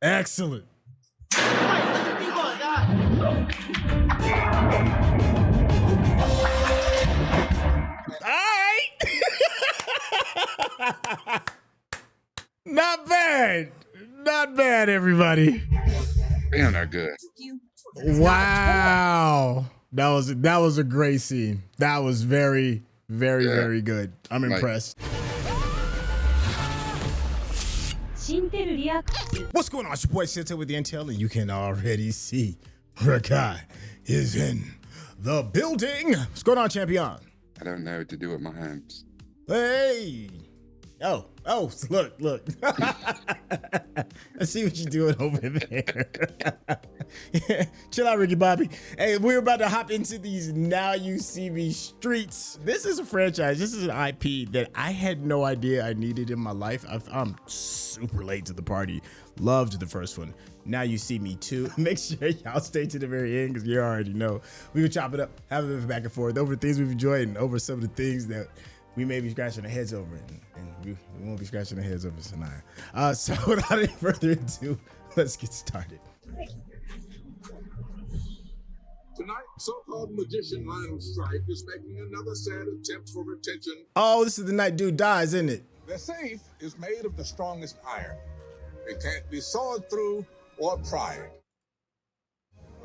Excellent. Alright. Not bad. Not bad, everybody. Damn, they're good. Wow. That was a great scene. That was very, very, very good. I'm impressed. What's going on? It's your boy Syntell with the Intel, and you can already see Rekkai is in the building. What's going on, champion? I don't know what to do with my hands. Hey. Oh, look. I see what you're doing over there. Yeah, chill out, Ricky Bobby. Hey, we're about to hop into these Now You See Me streets. This is a franchise. This is an IP that I had no idea I needed in my life. I'm super late to the party. Loved the first one. Now You See Me 2. Make sure y'all stay to the very end because you already know. We will chop it up, have a bit of back and forth over things we've enjoyed and over some of the things that we may be scratching our heads over, and we won't be scratching our heads over tonight. So without any further ado, let's get started. Tonight, so-called magician Lionel Strike is making another sad attempt for attention. Oh, this is the night dude dies, isn't it? The safe is made of the strongest iron. It can't be sawed through or pried.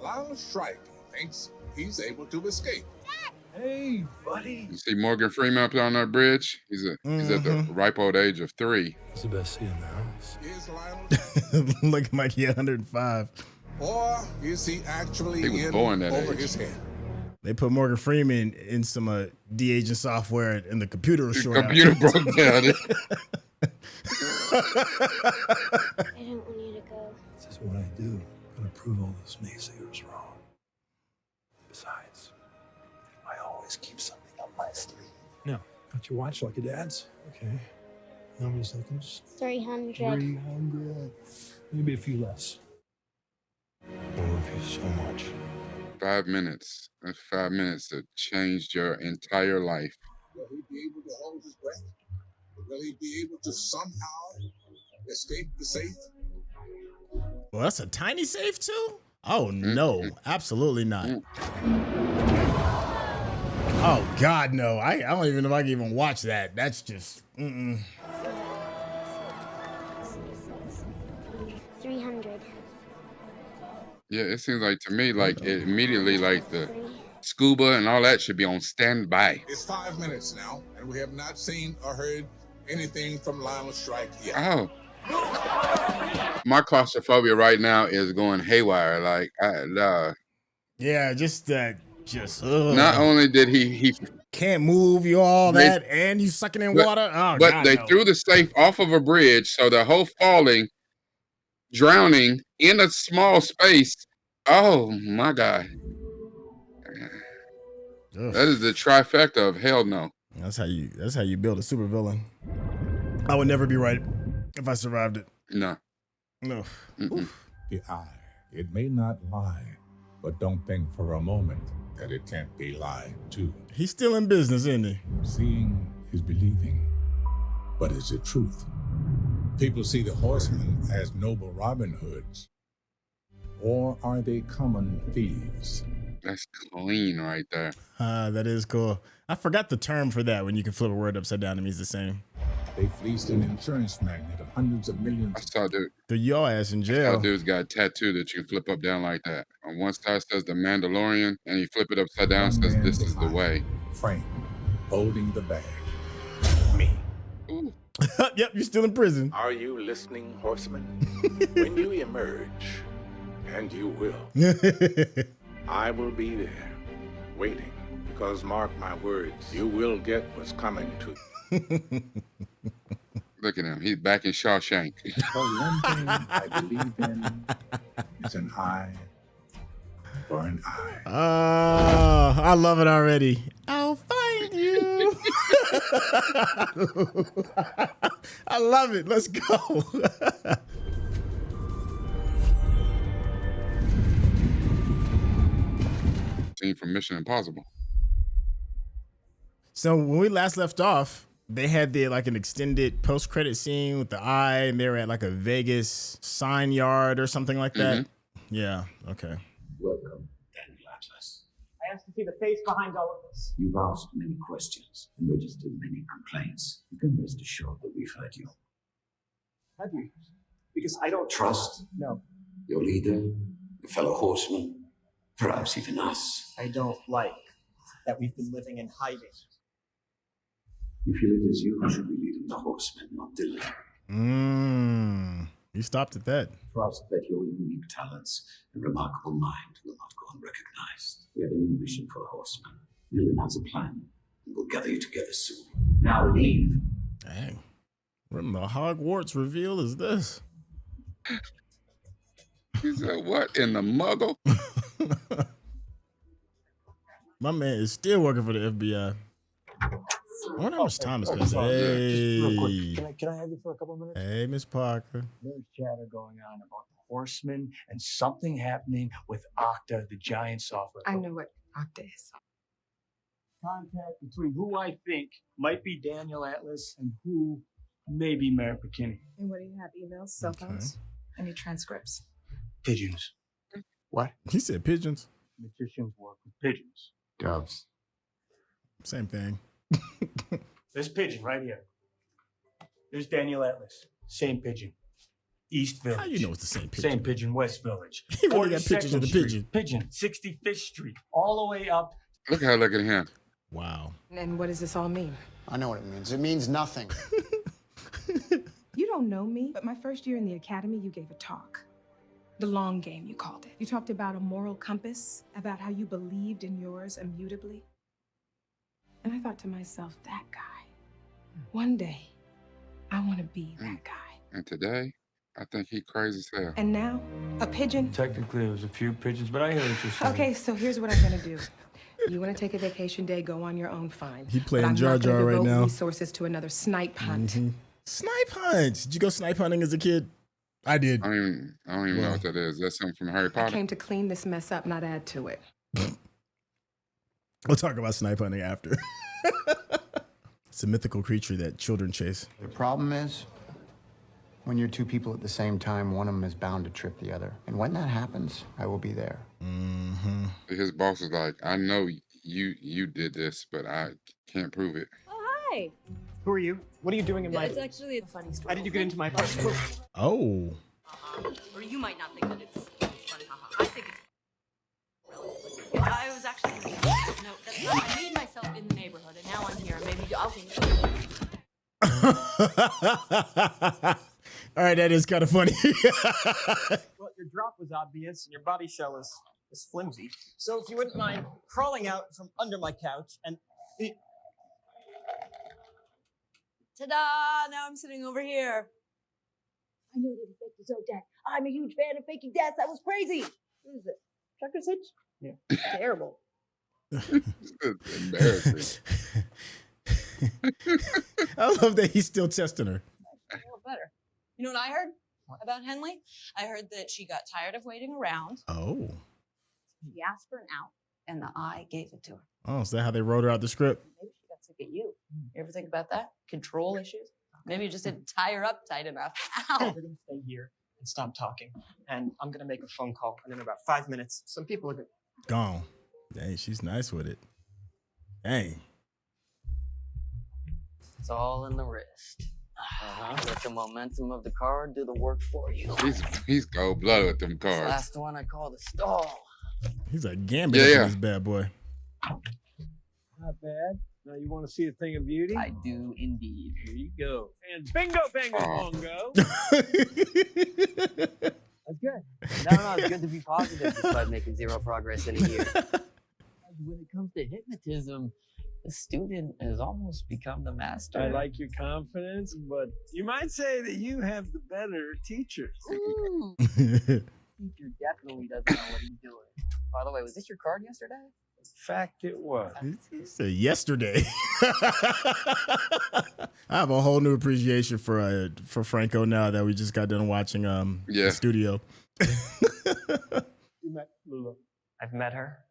Lionel Strike thinks he's able to escape. Hey, buddy. You see Morgan Freeman up on that bridge? He's at the ripe old age of 3. It's the best seat in the house. Is Lionel Looking like he 105. or is he actually He was in born that over age. his head? They put Morgan Freeman in some de-aging software, and the computer was The short. computer broke down. I don't want you to go. This is what I do. I'm gonna prove all those naysayers wrong. Besides, I always keep something up my sleeve. No, got your watch like your dad's? Okay. How many seconds? 300. 300. Maybe a few less. I love you so much. 5 minutes. That's 5 minutes to change your entire life. Will he be able to hold his breath? Will he be able to somehow escape the safe? Well, that's a tiny safe too? Oh no, absolutely not. Oh God, no. I don't even know if I can even watch that. That's just 300. Yeah, it seems like to me, like it immediately, like the scuba and all that should be on standby. It's 5 minutes now, and we have not seen or heard anything from Lionel Strike yet. Oh. My claustrophobia right now is going haywire. Like, yeah, just that. Not only did he can't move you all that, and you sucking in water. Oh, but God, they no. threw the safe off of a bridge, so the whole falling, drowning in a small space. Oh my God, Ugh. that is the trifecta of hell no. That's how you build a supervillain. I would never be right if I survived it. No. No. The eye, it may not lie, but don't think for a moment that it can't be lied to. He's still in business, isn't he? Seeing is believing, but is it truth? People see the horsemen as noble Robin Hoods, or are they common thieves? That's clean right there. That is cool. I forgot the term for that when you can flip a word upside down and it means the same. They fleeced an insurance magnate of hundreds of millions. I saw dude. Throw your ass in That jail. dude's got a tattoo that you can flip up down like that. On one side says the Mandalorian, and you flip it upside down says this is the way. Frame, holding the bag. Me. Ooh. Yep, you're still in prison. Are you listening, horsemen? When you emerge, and you will, I will be there, waiting, because mark my words, you will get what's coming to you. Look at him. He's back in Shawshank. But one thing I believe in is an eye for an eye. Oh, I love it already. I'll find you. I love it. Let's go. Scene from Mission Impossible. So when we last left off, they had an extended post-credit scene with the eye, and they were at like a Vegas sign yard or something like that. Yeah. Okay. Welcome, Daniel Atlas. I asked to see the face behind all of this. You've asked many questions and registered many complaints. You can rest assured that we've heard you. Have you? Because I don't Trust No, your leader, your fellow horsemen, perhaps even us. I don't like that we've been living in hiding. You feel it is you who should be leading the horsemen, not Dylan. You stopped at that. Trust that your unique talents and remarkable mind will not go unrecognized. We have a new mission for the horsemen. Dylan has a plan, and we'll gather you together soon. Now leave. Dang. What in the Hogwarts reveal is this? He said, what in the muggle? My man is still working for the FBI. I wonder how much time has passed. Just real quick. Hey. Can I have you for a couple of minutes? Hey, Miss Parker. There's chatter going on about the horsemen and something happening with Okta, the giant software. I know what Okta is. Contact between who I think might be Daniel Atlas and who may be Merritt McKinney. And what do you have? Emails, cell phones? Any transcripts? Pigeons. What? He said pigeons. Magicians work with pigeons. Doves. Same thing. This pigeon right here. There's Daniel Atlas. Same pigeon. East Village. How you know it's the same pigeon? Same pigeon, West Village. He really got pictures of the 42nd Street, pigeon. Pigeon, 65th Street, all the way up. Look at her looking at him. Wow. And what does this all mean? I know what it means. It means nothing. You don't know me, but my first year in the academy, you gave a talk. The long game, you called it. You talked about a moral compass, about how you believed in yours immutably. And I thought to myself, that guy, one day, I want to be that guy. And today, I think he crazy as hell. And now, a pigeon. Technically, it was a few pigeons, but I hear what you're saying. Okay, so here's what I'm gonna do. You want to take a vacation day, go on your own, fine. He playing But I'm Jar not gonna Jar right devote now. resources to another snipe hunt. Snipe hunt. Did you go snipe hunting as a kid? I did. I don't even know what that is. That's something from Harry I Potter. came to clean this mess up, not add to it. We'll talk about snipe hunting after. It's a mythical creature that children chase. The problem is, when you're two people at the same time, one of them is bound to trip the other. And when that happens, I will be there. His boss is like, I know you did this, but I can't prove it. Oh, hi. Who are you? What are you doing in my... It's actually a funny story. How did you get into my apartment? Oh. Or you might not think that it's funny, haha. I think it's relatively. I was actually... No, that's not... I made myself in the neighborhood, and now I'm here. Maybe I'll think... All right, that is kind of funny. Well, your drop was obvious, and your body shell is flimsy. So if you wouldn't mind crawling out from under my couch and... Ta-da! Now I'm sitting over here. I know that he faked his own death. I'm a huge fan of faking death. That was crazy. What is it? Trucker's hitch? Yeah. Terrible. It's embarrassing. I love that he's still testing her. A little better. You know what I heard about Henley? I heard that she got tired of waiting around. Oh. She asked for an out, and the eye gave it to her. Oh, is that how they wrote her out the script? Maybe she got sick of you. You ever think about that? Control issues? Maybe you just didn't tie her up tight enough. Ow! We're going to stay here and stop talking. And I'm going to make a phone call. And in about 5 minutes, some people are going to... Gone. Dang, she's nice with it. Dang. It's all in the wrist. Let the momentum of the card do the work for you. He's cold blooded with them This cards. last one I call the stall. He's like Gambit in this bad boy. Not bad. Now you want to see a thing of beauty? I do indeed. Here you go. And bingo, bango, bongo. That's good. No, it's good to be positive despite making zero progress in a year. When it comes to hypnotism, the student has almost become the master. I like your confidence, but you might say that you have the better teacher. Ooh. Teacher definitely doesn't know what he's doing. By the way, was this your card yesterday? In fact, it was. He said yesterday. I have a whole new appreciation for Franco now that we just got done watching the studio. You met Lula. I've met her.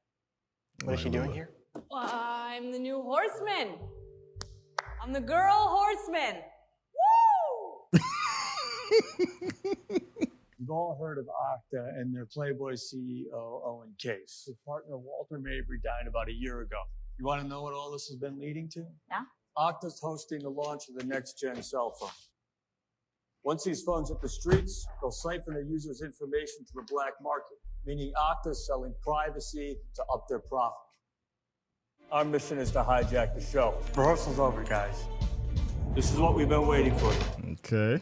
What is she doing here? I'm the new horseman. I'm the girl horseman. Woo! You've all heard of Okta and their Playboy CEO, Owen Case. His partner, Walter Mabry, died about a year ago. You want to know what all this has been leading to? Yeah. Okta's hosting the launch of the next-gen cell phone. Once these phones hit the streets, they'll siphon the user's information to the black market, meaning Okta's selling privacy to up their profit. Our mission is to hijack the show. Rehearsal's over, guys. This is what we've been waiting for. Okay.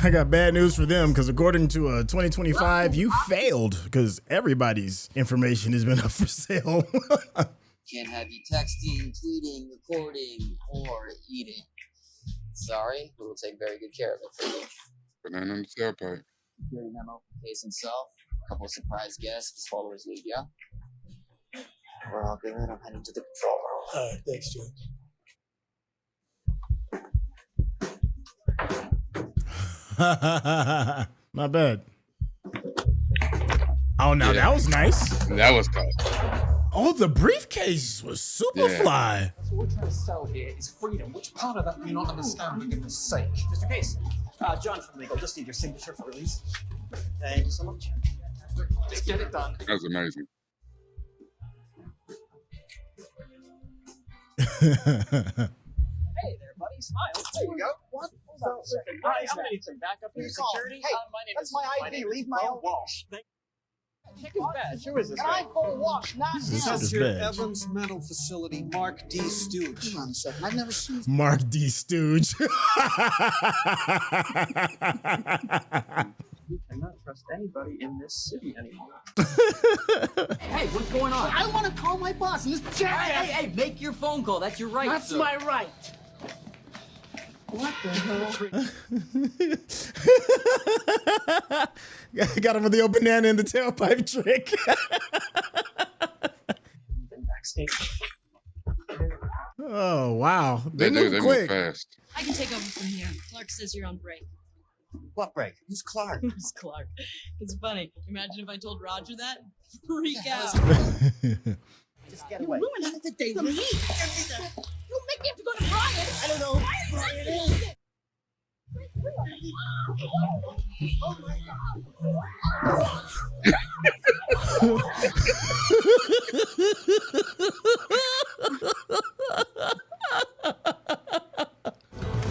I got bad news for them because according to 2025, you failed because everybody's information has been up for sale. Can't have you texting, tweeting, recording, or eating. Sorry, we will take very good care of it for you. Banana in the tailpipe. Security memo, case himself, a couple of surprise guests, his followers lead, yeah? We're all good. I'm heading to the control room. Thanks, Joe. Not bad. Oh, now that was nice. That was cool. Oh, the briefcase was super fly. So what we're trying to sell here is freedom. Which part of that do you not understand, for goodness sake? Mr. Case, John from legal, just need your signature for release. Thank you so much. Just get it done. That was amazing. Hey there, buddy. Smile. There you go. What? Hold on a second. I'm gonna need some backup here. Security. Hey, My name that's is. my ID. Leave my own Walsh. Check his badge. Who is this Can guy? I call Walsh? Not This him. is Your bad. Evans Mental Facility, Mark D. Stooge. Hold on a second. I've never seen. Mark D. Stooge. You cannot trust anybody in this city anymore. Hey, what's going on? I want to call my boss, and this jackass. Hey, make your phone call. That's your right. That's sir. my right. What the hell? Got him with the open banana in the tailpipe trick. Backstage. Oh, wow. They move move quick. fast. I can take over from here. Clark says you're on break. What break? Who's Clark? Who's Clark? It's funny. Imagine if I told Roger that. Freak out. Just get away. Ruined It's a day for me. You make me have to go to Brian. I don't know. Brian is. Oh my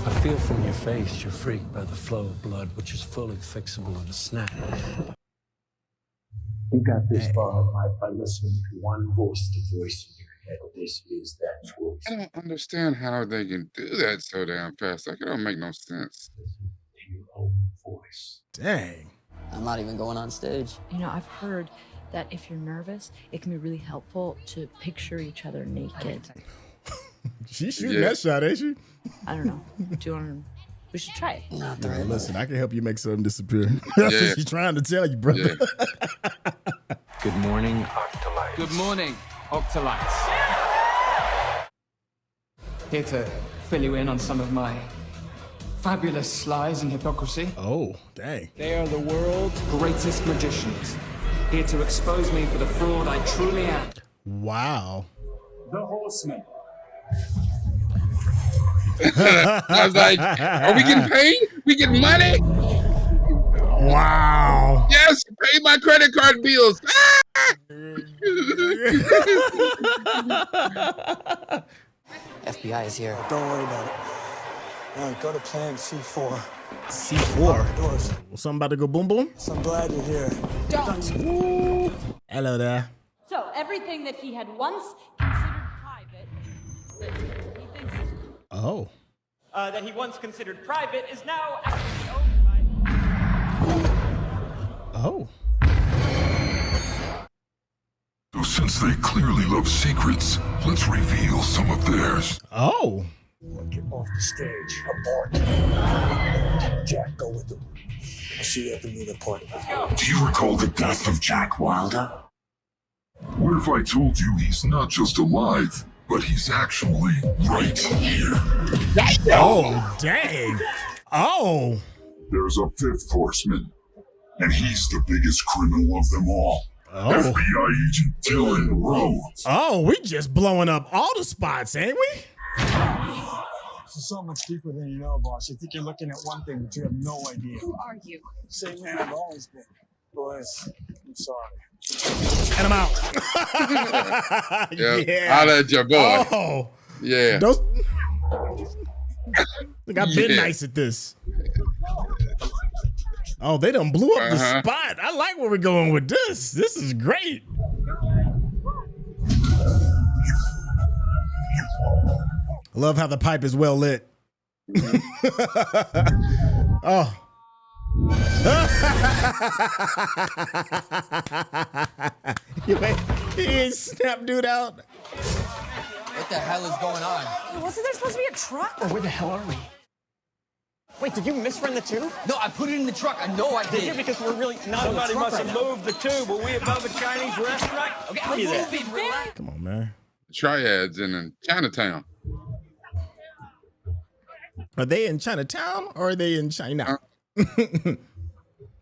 I feel from your face you're freaked by the flow of blood, which is fully fixable in a snap. You got this far in life by listening to one voice, the voice in your head. This is that voice. I don't understand how they can do that so damn fast. Like, it don't make no sense. Listen to your own voice. Dang. I'm not even going on stage. You know, I've heard that if you're nervous, it can be really helpful to picture each other naked. She's shooting that shot, ain't she? I don't know. Do you want to? We should try it. Not the Yeah, right listen, I can help you make something disappear. That's what she's trying to tell you, brother. Good morning, Octolites. Good morning, Octolites. Here to fill you in on some of my fabulous lies and hypocrisy. Oh, dang. They are the world's greatest magicians. Here to expose me for the fraud I truly am. Wow. The Horsemen. I was like, are we getting paid? We getting money? Wow. Yes, pay my credit card bills. FBI is here. Don't worry about it. All right, go to plan C4. C4? Doors. Something about to go boom boom? So I'm glad you're here. Don't. Hello there. So everything that he had once considered private, that he thinks Oh. That he once considered private is now actually owned by. Oh. So since they clearly love secrets, let's reveal some of theirs. Oh. Get off the stage. Abort. Jack, go with them. I'll see you at the meeting point. Do you recall the death of Jack Wilder? What if I told you he's not just alive, but he's actually right here? Oh, dang. Oh. There's a fifth horseman, and he's the biggest criminal of them all. Oh. FBI agent Dylan Rhodes. Oh, we just blowing up all the spots, ain't we? This is so much deeper than you know, boss. You think you're looking at one thing, but you have no idea. Who are you? Same man I've always been. Boys, I'm sorry. And I'm out. Yeah. Holla at your boy. Oh. Yeah. Those... Look, I've been nice at this. Oh, they done blew up the spot. I like where we're going with this. This is great. I love how the pipe is well lit. Oh. He ain't snap dude out. What the hell is going on? Wasn't there supposed to be a truck? Oh, where the hell are we? Wait, did you misrun the tube? No, I put it in the truck. I know I did. Because we're really not. Somebody must have moved the tube. Were we above a Chinese restaurant? Okay, relax. Come on, man. Triads in Chinatown. Are they in Chinatown or are they in China?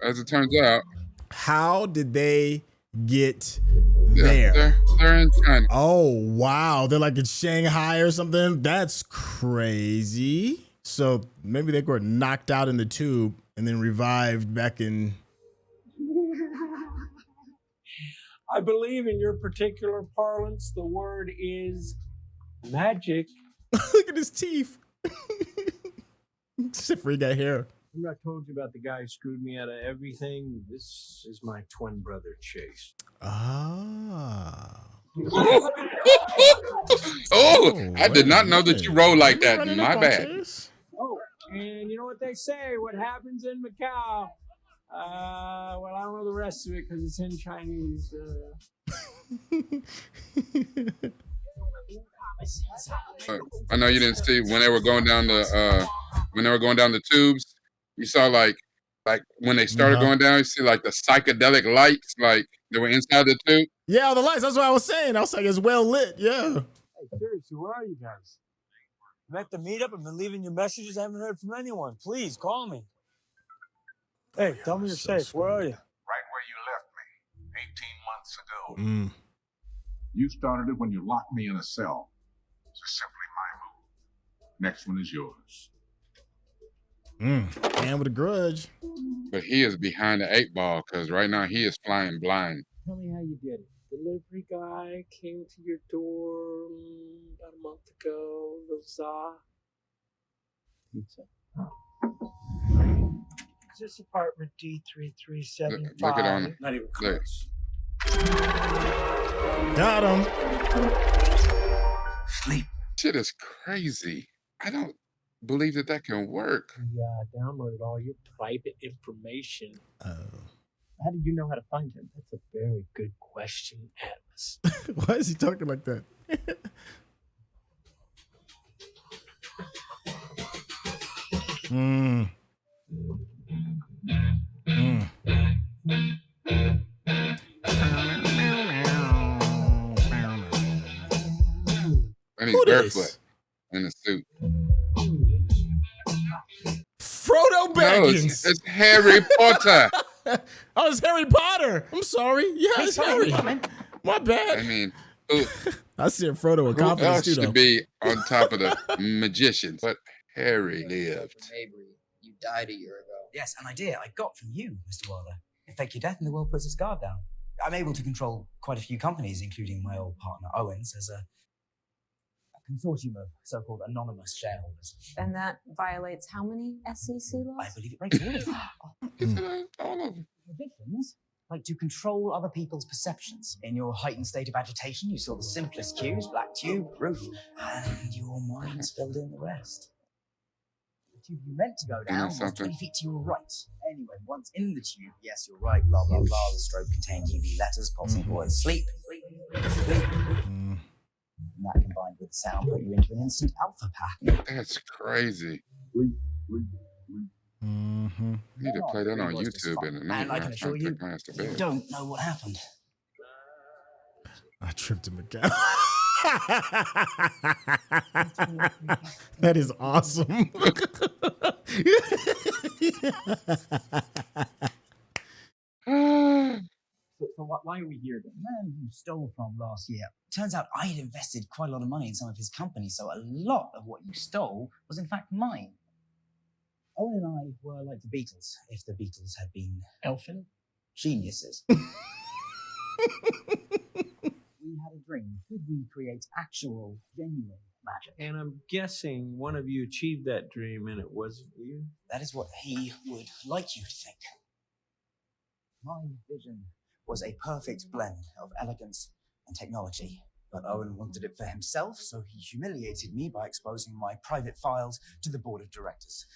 As it turns out. How did they get there? They're in China. Oh, wow. They're like in Shanghai or something? That's crazy. So maybe they were knocked out in the tube and then revived back in. I believe in your particular parlance, the word is magic. Look at his teeth. Except for he got hair. Remember I told you about the guy who screwed me out of everything? This is my twin brother, Chase. Ah. Oh, I did not know that you roll like that. My bad. Oh, and you know what they say? What happens in Macau? Well, I don't know the rest of it because it's in Chinese. I know you didn't see when they were going down the tubes. You saw like when they started going down, you see like the psychedelic lights, like they were inside the tube. Yeah, the lights. That's what I was saying. I was like, it's well lit. Yeah. Hey, seriously, where are you guys? I'm at the meetup. I've been leaving you messages. I haven't heard from anyone. Please call me. Hey, tell me you're safe. Where are you? Right where you left me 18 months ago. You started it when you locked me in a cell. It's simply my move. Next one is yours. And with a grudge. But he is behind the 8 ball because right now he is flying blind. Tell me how you did it. Delivery guy came to your door about a month ago. Lizzy. Pizza. Is this apartment D3375? Look it on. Not even close. Got him. Sleep. Shit is crazy. I don't believe that can work. Yeah, downloaded all your private information. Oh. How did you know how to find him? That's a very good question, Atlas. Why is he talking like that? And he's barefoot in a suit. Frodo Baggins. No, it's Harry Potter. Oh, it's Harry Potter. I'm sorry. Yeah, it's Harry. My bad. I mean, I see Frodo with who confidence else too, should though. be on top of the magicians? But Harry lived. Mabry, you died a year ago. Yes, an idea I got from you, Mr. Wilder. Fake your death and the world puts its guard down. I'm able to control quite a few companies, including my old partner Owens, as a consortium of so-called anonymous shareholders. And that violates how many SEC laws? I believe it breaks all of them. Magicians like to control other people's perceptions. In your heightened state of agitation, you saw the simplest cues, black tube, roof, and your minds filled in the rest. The tube you meant to go down was 20 feet to your right. Anyway, once in the tube, yes, you're right, blah, blah, blah, the strobe contained UV letters, pulsing the word sleep, sleep, sleep. And that combined with sound put you into an instant alpha pack. That's crazy. You need to play that on YouTube in the night. And I can assure you, you don't know what happened. I tripped him again. That is awesome. So why are we here then? The man you stole from last year. Turns out I had invested quite a lot of money in some of his companies, so a lot of what you stole was in fact mine. Owen and I were like the Beatles, if the Beatles had been Elfin? geniuses. We had a dream. Could we create actual, genuine magic? And I'm guessing one of you achieved that dream and it wasn't you? That is what he would like you to think. My vision was a perfect blend of elegance and technology. But Owen wanted it for himself, so he humiliated me by exposing my private files to the board of directors.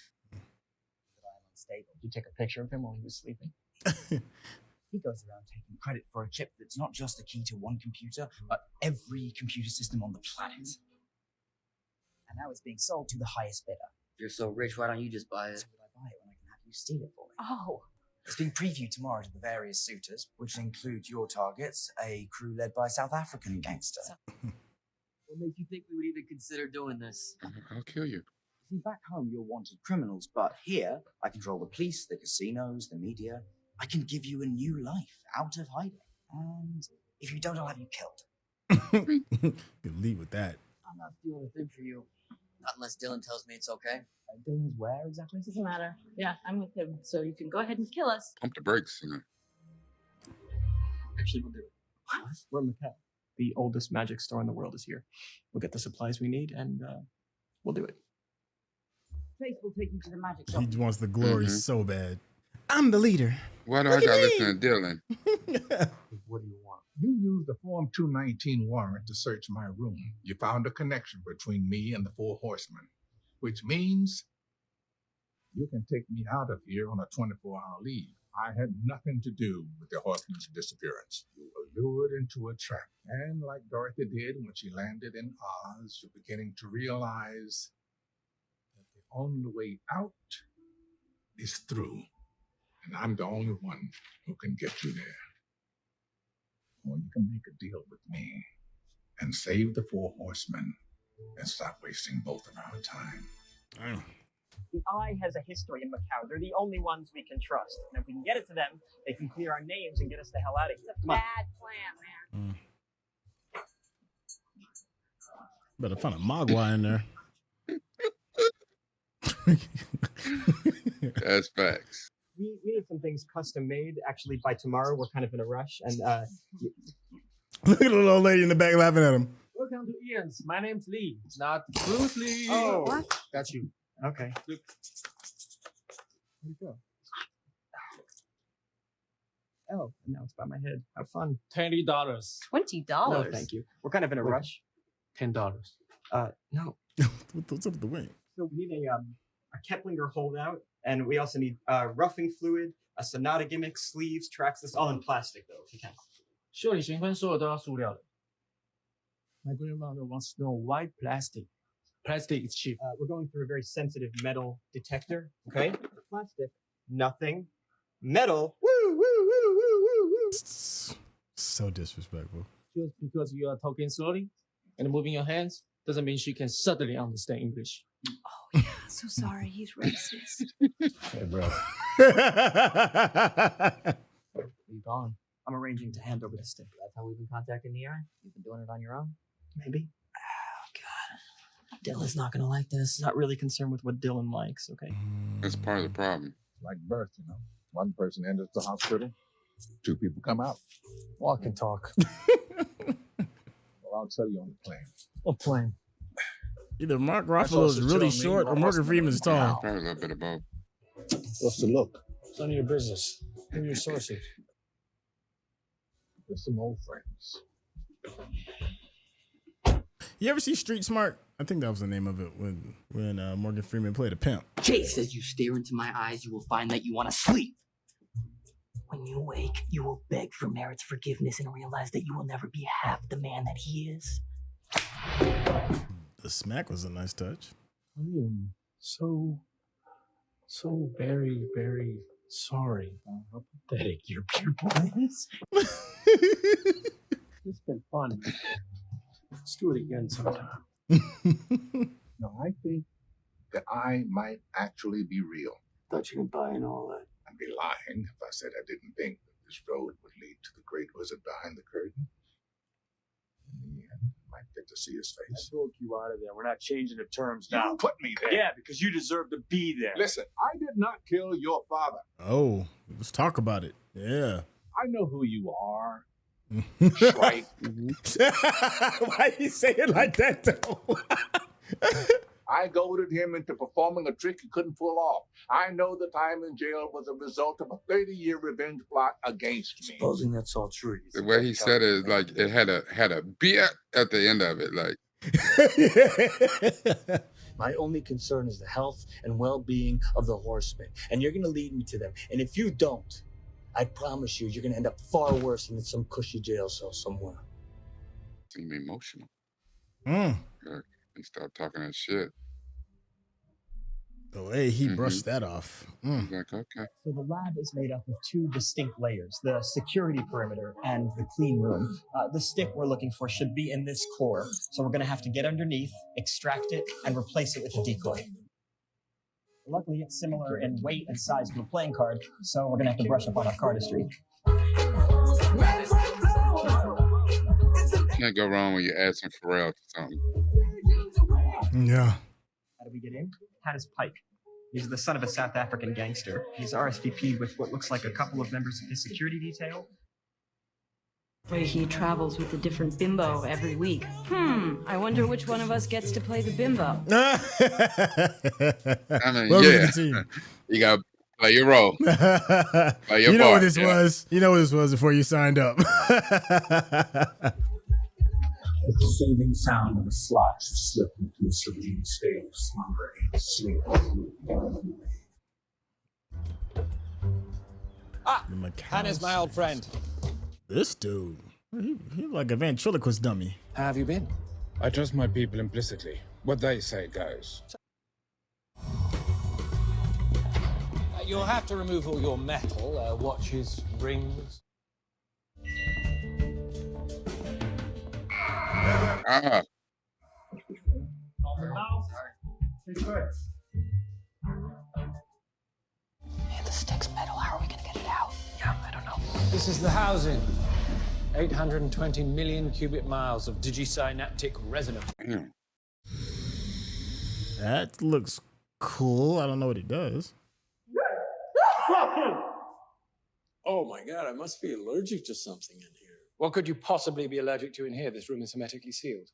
You take a picture of him while he was sleeping? He goes around taking credit for a chip that's not just the key to one computer, but every computer system on the planet. And now it's being sold to the highest bidder. If you're so rich, why don't you just buy it? So would I buy it when I can have you steal it for me? Oh. It's being previewed tomorrow to the various suitors, which include your targets, a crew led by a South African gangster. What makes you think we would even consider doing this? I'll kill you. See, back home, you're wanted criminals, but here, I control the police, the casinos, the media. I can give you a new life out of hiding. And if you don't, I'll have you killed. You leave with that. I'm not stealing a thing for you. Not unless Dylan tells me it's okay. Dylan's where exactly? Doesn't matter. Yeah, I'm with him. So you can go ahead and kill us. Pump the brakes. Actually, we'll do it. What? We're in Macau. The oldest magic store in the world is here. We'll get the supplies we need and we'll do it. Trace will take you to the magic shop. He wants the glory so bad. I'm the leader. Why do I gotta listen to Dylan? What do you want? You used the Form 219 warrant to search my room. You found a connection between me and the Four Horsemen, which means you can take me out of here on a 24-hour leave. I had nothing to do with the Horsemen's disappearance. You were lured into a trap. And like Dorothy did when she landed in Oz, you're beginning to realize that the only way out is through. And I'm the only one who can get you there. Or you can make a deal with me and save the Four Horsemen and stop wasting both of our time. The Eye has a history in Macau. They're the only ones we can trust. And if we can get it to them, they can clear our names and get us the hell out of here. It's a bad plan, man. Better find a Mogwai in there. That's facts. We need some things custom made. Actually, by tomorrow, we're kind of in a rush. And Look at the little old lady in the back laughing at him. Welcome to Ian's. My name's Lee. It's not Bruce Lee. Oh, what? That's you. Okay. Where'd it go? Oh, now it's by my head. Have fun. $20. $20? No, thank you. We're kind of in a rush. $10. No. What's up with the wing? So we need a Keplinger holdout, and we also need roughing fluid, a Sonata gimmick, sleeves, tracks. This all in plastic, though, if you can. 修理刑分所有都要塑料的。My grandmother wants to know why plastic. Plastic is cheap. We're going through a very sensitive metal detector. Okay. Plastic, nothing. Metal. Woo, woo, woo, woo, woo, woo. So disrespectful. Just because you are talking slowly and moving your hands doesn't mean she can suddenly understand English. Oh, yeah. So sorry. He's racist. Hey, bro. You gone. I'm arranging to hand over the stick. That's how we've been contacting the Eye? You've been doing it on your own? Maybe. Oh, God. Dylan's not going to like this. Not really concerned with what Dylan likes, okay? That's part of the problem. Like birth, you know. One person enters the hospital, two people come out. Walk and talk. Well, I'll tell you on the plane. What plane? Either Mark Ruffalo is really short or Morgan Freeman's tall. Probably a little bit of both. What's the look? It's none of your business. Who are your sources? They're some old friends. You ever see Street Smart? I think that was the name of it when Morgan Freeman played a pimp. Chase, as you stare into my eyes, you will find that you want to sleep. When you wake, you will beg for Merritt's forgiveness and realize that you will never be half the man that he is. The smack was a nice touch. I am so very, very sorry about how pathetic your pupil is. It's been fun. Let's do it again sometime. No, I think that I might actually be real. Thought you could buy in all that. I'd be lying if I said I didn't think that Which road would lead to the great wizard behind the curtain? In the end, I might get to see his face. I broke you out of there. We're not changing the terms now. You put me there. Yeah, because you deserve to be there. Listen, I did not kill your father. Oh, let's talk about it. Yeah. I know who you are. Right. Why you say it like that, though? I goaded him into performing a trick he couldn't pull off. I know the time in jail was a result of a 30-year revenge plot against me. Supposing that's all true. The way he said it is like it had a beer at the end of it. Like My only concern is the health and well-being of the Horsemen, and you're going to lead me to them. And if you don't, I promise you're going to end up far worse than in some cushy jail cell somewhere. seem emotional. Mm. He started talking that shit. The way he brushed that off. Like, okay. So the lab is made up of two distinct layers, the security perimeter and the clean room. The stick we're looking for should be in this core. So we're going to have to get underneath, extract it, and replace it with a decoy. Luckily, it's similar in weight and size to a playing card, so we're going to have to brush up on our cardistry. Can't go wrong when you add some Pharrell to something. Yeah. How do we get in? Hattis Pike. He's the son of a South African gangster. He's RSVP'd with what looks like a couple of members of his security detail. He travels with a different bimbo every week. I wonder which one of us gets to play the bimbo. I mean, yeah. You got to play your role. Play your you know part, what this was. You know what this was before you signed up. The soothing sound of a slot to slip into a serene state of slumber and sleep. Hannah's my old friend. This dude, he like a ventriloquist dummy. How have you been? I trust my people implicitly. What they say goes. You'll have to remove all your metal, watches, rings. Ah. Yeah, the stick's metal. How are we gonna get it out? Yeah, I don't know. This is the housing. 820 million cubic miles of digisynaptic resonance. That looks cool. I don't know what it does. Oh my God, I must be allergic to something in here. What could you possibly be allergic to in here? This room is hermetically sealed.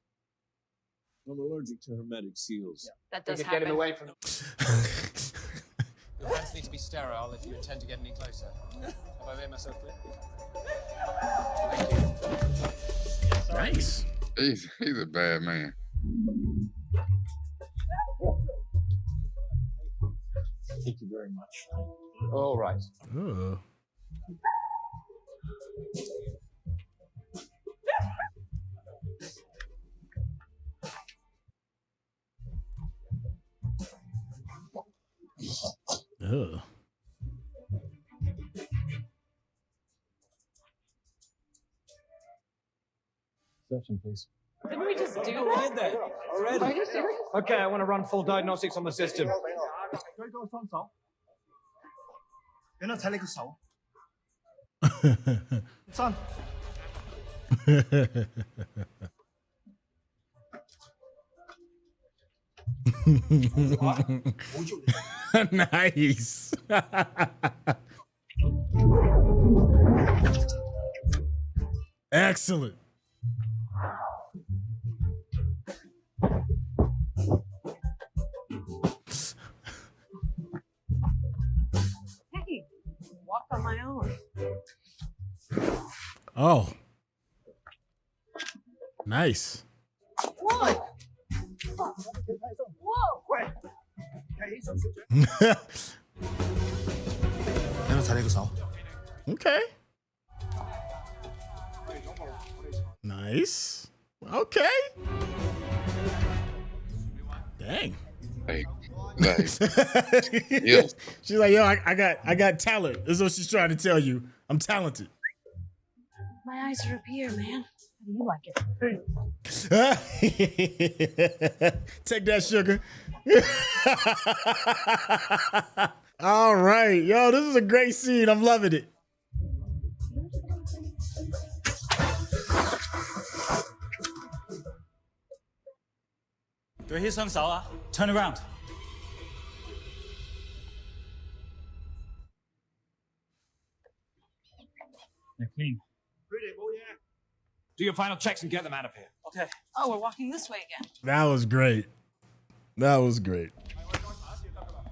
I'm allergic to hermetic seals. Yeah. That We does could get him happen. away from. Your hands need to be sterile if you intend to get any closer. Have I made myself clear? Nice. He's a bad man. Thank you very much. All right. Ugh. Ugh. Searching, please. Didn't we just do We that? did that already. Are you serious? Okay, I want to run full diagnostics on the system. You're not telling us all. It's on. Nice. Excellent. Hey, walk on my own. Oh. Nice. What? Whoa! Wait. Okay. Nice. Okay. Dang. Hey, nice. Yeah. She's like, yo, I got talent. This is what she's trying to tell you. I'm talented. My eyes are up here, man. How do you like it? Take that, sugar. All right. Yo, this is a great scene. I'm loving it. Turn around. They're clean. Do your final checks and get them out of here. Okay. Oh, we're walking this way again. That was great. That was great.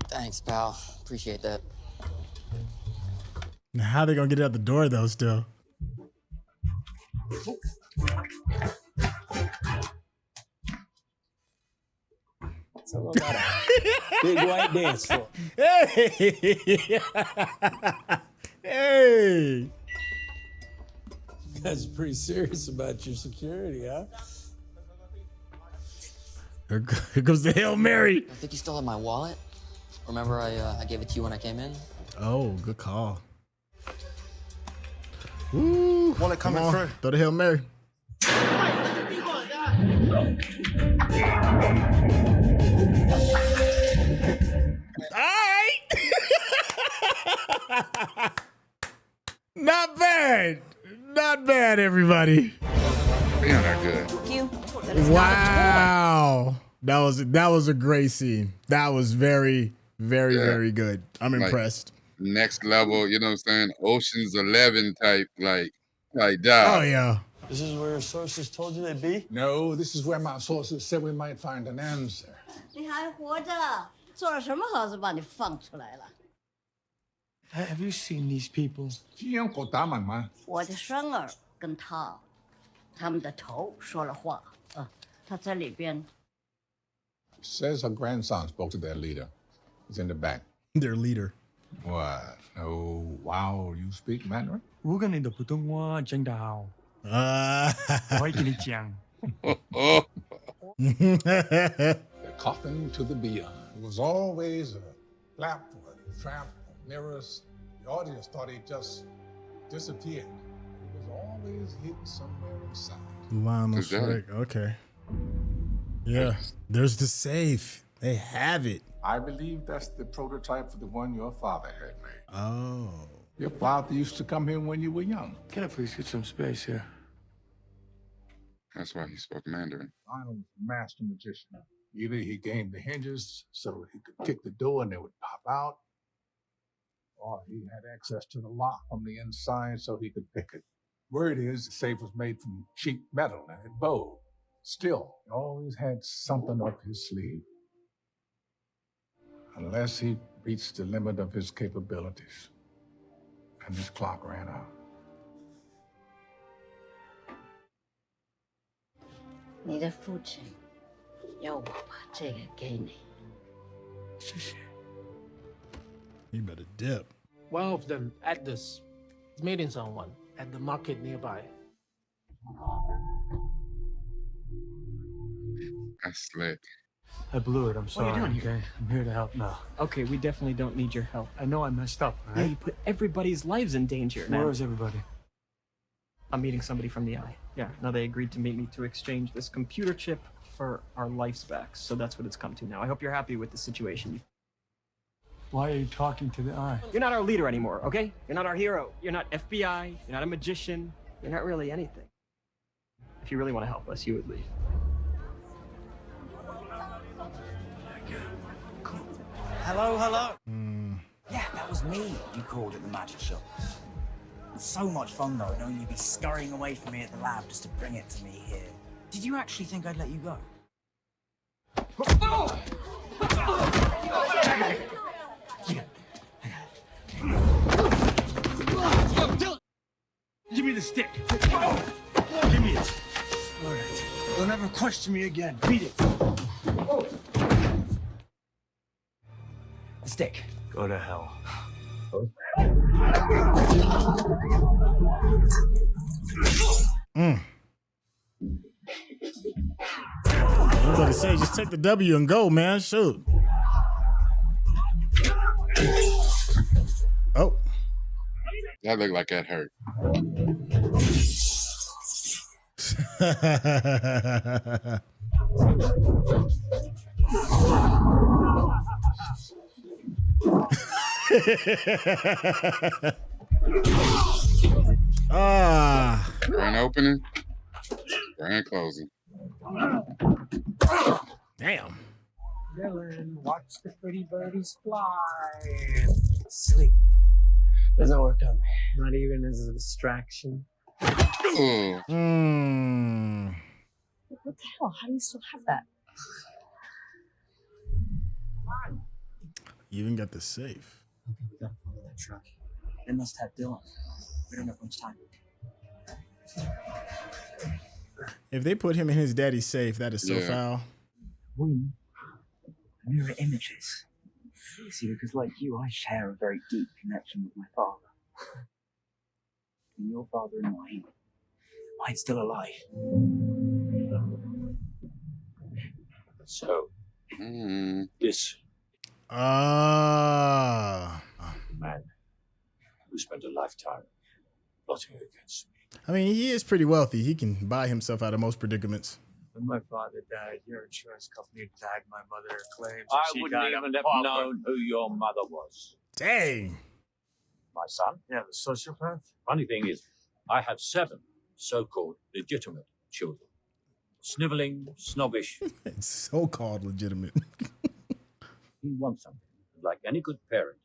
Thanks, pal. Appreciate that. Now, how they gonna get it out the door though? Still. It's a little lot of big white dance floor. Hey! Hey! You guys are pretty serious about your security, huh? Here comes the Hail Mary. I think you still have my wallet. Remember I gave it to you when I came in? Oh, good call. Ooh, Wallet coming come on, through. throw the Hail Mary. Alright. Not bad. Not bad, everybody. Yeah, they're good. Thank you. Wow. That was a great scene. That was very, very, very good. I'm Like, impressed. Next level, you know what I'm saying? Ocean's 11 type, like that. Oh yeah. This is where your sources told you they'd be? No, this is where my sources said we might find an answer. 你还活着？做了什么好事把你放出来了？ Have you seen these people? 这样够大满吗？我的孙儿跟他们的头说了话。他在里边。 Says her grandson spoke to their leader. He's in the back. Their leader. What? Oh, wow, you speak Mandarin? 如果你的普通话真的好，我会跟你讲。 The coffin to the beyond. It was always a flap or a trap or mirrors. The audience thought he just disappeared. It was always hidden somewhere inside. Lionel Shrek. Okay. Yeah. There's the safe. They have it. I believe that's the prototype for the one your father had made. Oh. Your father used to come here when you were young. Can I please get some space here? That's why he spoke Mandarin. Lionel was a master magician. Either he gained the hinges so he could kick the door and they would pop out, or he had access to the lock from the inside so he could pick it. Word is the safe was made from cheap metal and it bowed. Still, he always had something up his sleeve. Unless he reached the limit of his capabilities and his clock ran out. 你的父亲要我把这个给你。谢谢。 You better dip. One of them at this. It's made in someone at the market nearby. That's slick. I blew it. I'm What are sorry. you doing here? Okay, I'm here to help now. Okay, we definitely don't need your help. I know I messed up. All Yeah, right? you put everybody's lives in danger now. Where is everybody? I'm meeting somebody from the Eye. Yeah, now they agreed to meet me to exchange this computer chip for our lives back. So that's what it's come to now. I hope you're happy with the situation. Why are you talking to the Eye? You're not our leader anymore, okay? You're not our hero. You're not FBI. You're not a magician. You're not really anything. If you really want to help us, you would leave. Hello, hello. Yeah, that was me you called at the magic shop. It's so much fun, though, knowing you'd be scurrying away from me at the lab just to bring it to me here. Did you actually think I'd let you go? Give me the stick. Give me it. All right. Don't ever question me again. Beat it. The stick. Go to hell. I was about to say, just take the W and go, man. Shoot. Oh. That looked like that hurt. Grand opening, grand closing. Damn. Dylan, watch the pretty birdies fly. Sleep. Doesn't work on me. Not even as a distraction. Mm. What the hell? How do you still have that? You even got the safe. Okay, we gotta follow that truck. They must have Dylan. We don't have much time. If they put him in his daddy's safe, that is so foul. We mirror images. See, because like you, I share a very deep connection with my father. And your father and mine's still alive. So, this man who spent a lifetime plotting against me. I mean, he is pretty wealthy. He can buy himself out of most predicaments. When my father died, your insurance company tagged my mother in claims. I wouldn't even have known who your mother was. Dang. My son? Yeah, the sociopath? Funny thing is, I have 7 so-called legitimate children. Sniveling, snobbish. It's so-called legitimate. He wants something. Like any good parent,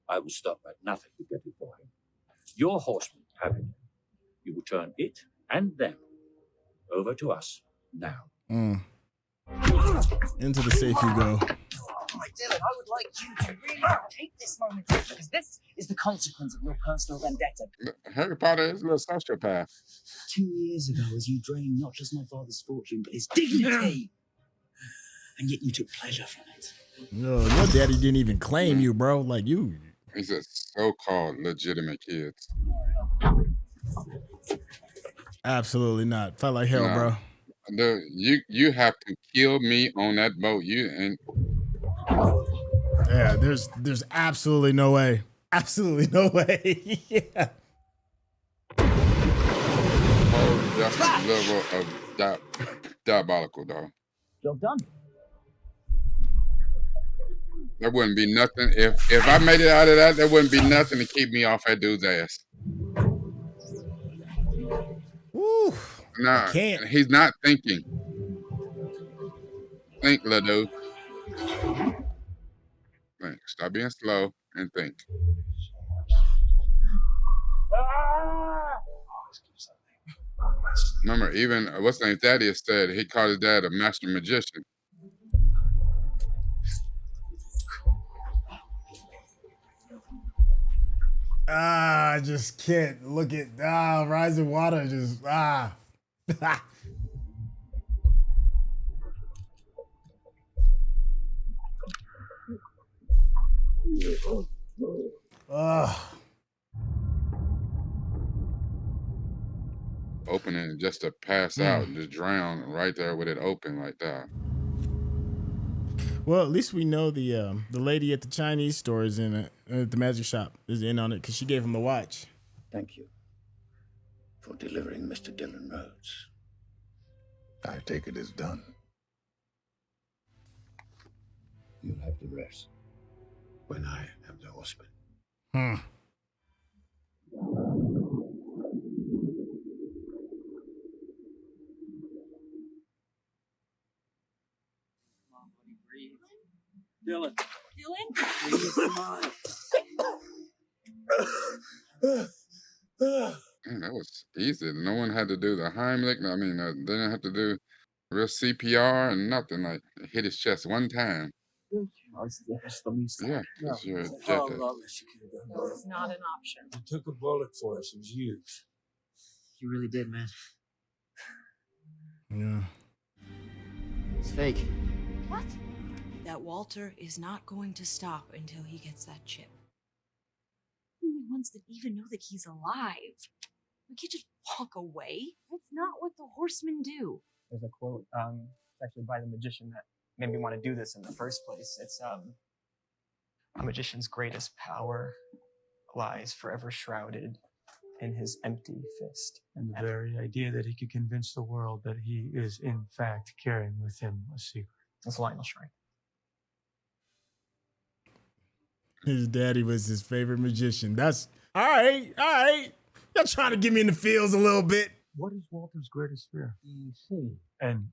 I will stop at nothing to get it for him. Your horsemen have it. You will turn it and them over to us now. Into the safe you go. My Dylan, I would like you to really take this moment, because this is the consequence of your personal vendetta. Harry Potter is a little sociopath. 2 years ago, as you drained not just my father's fortune, but his dignity, and yet you took pleasure from it. No, your daddy didn't even claim you, bro. Like you. He's a so-called legitimate kids. Absolutely not. Felt like hell, bro. Dude, you have to kill me on that boat. You and yeah, there's absolutely no way. Absolutely no way. Yeah. That's the level of diabolical, though. Job done. There wouldn't be nothing if I made it out of that. There wouldn't be nothing to keep me off that dude's ass. Woo. Nah, he's not thinking. Think, little dude. Think. Stop being slow and think. Remember, even what's his name, Thaddeus said he called his dad a master magician. I just can't look at rising water. Just Opening it just to pass out and just drown right there with it open like that. Well, at least we know the lady at the Chinese store is in it, at the magic shop is in on it because she gave him the watch. Thank you for delivering Mr. Dylan Rhodes. I take it as done. You'll have the rest when I am the horseman. Dylan. Dylan? That was easy. No one had to do the Heimlich. I mean, they didn't have to do real CPR and nothing. Like, hit his chest one time. Yeah, because you're a jackass. This is not an option. You took a bullet for us. It was huge. You really did, man. Yeah. It's fake. What? That Walter is not going to stop until he gets that chip. We're the ones that even know that he's alive. We can't just walk away. That's not what the horsemen do. There's a quote, it's actually by the magician that made me want to do this in the first place. It's a magician's greatest power lies forever shrouded in his empty fist. And the very idea that he could convince the world that he is in fact carrying with him a secret. That's Lionel Shrine. His daddy was his favorite magician. That's all right. Y'all trying to get me in the fields a little bit. What is Walter's greatest fear? You see. And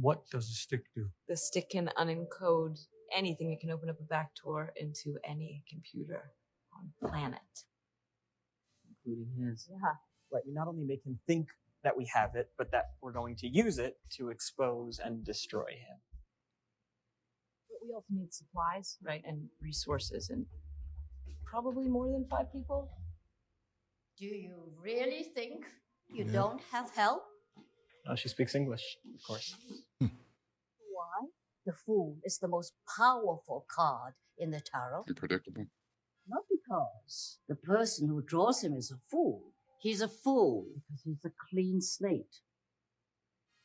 What does the stick do? The stick can unencode anything. It can open up a backdoor into any computer on the planet. Including his. Yeah. Right, we not only make him think that we have it, but that we're going to use it to expose and destroy him. But we also need supplies, right? And resources, and probably more than 5 people. Do you really think you don't have help? She speaks English, of course. Why? The fool is the most powerful card in the tarot. Unpredictable. Not because the person who draws him is a fool. He's a fool because he's a clean slate.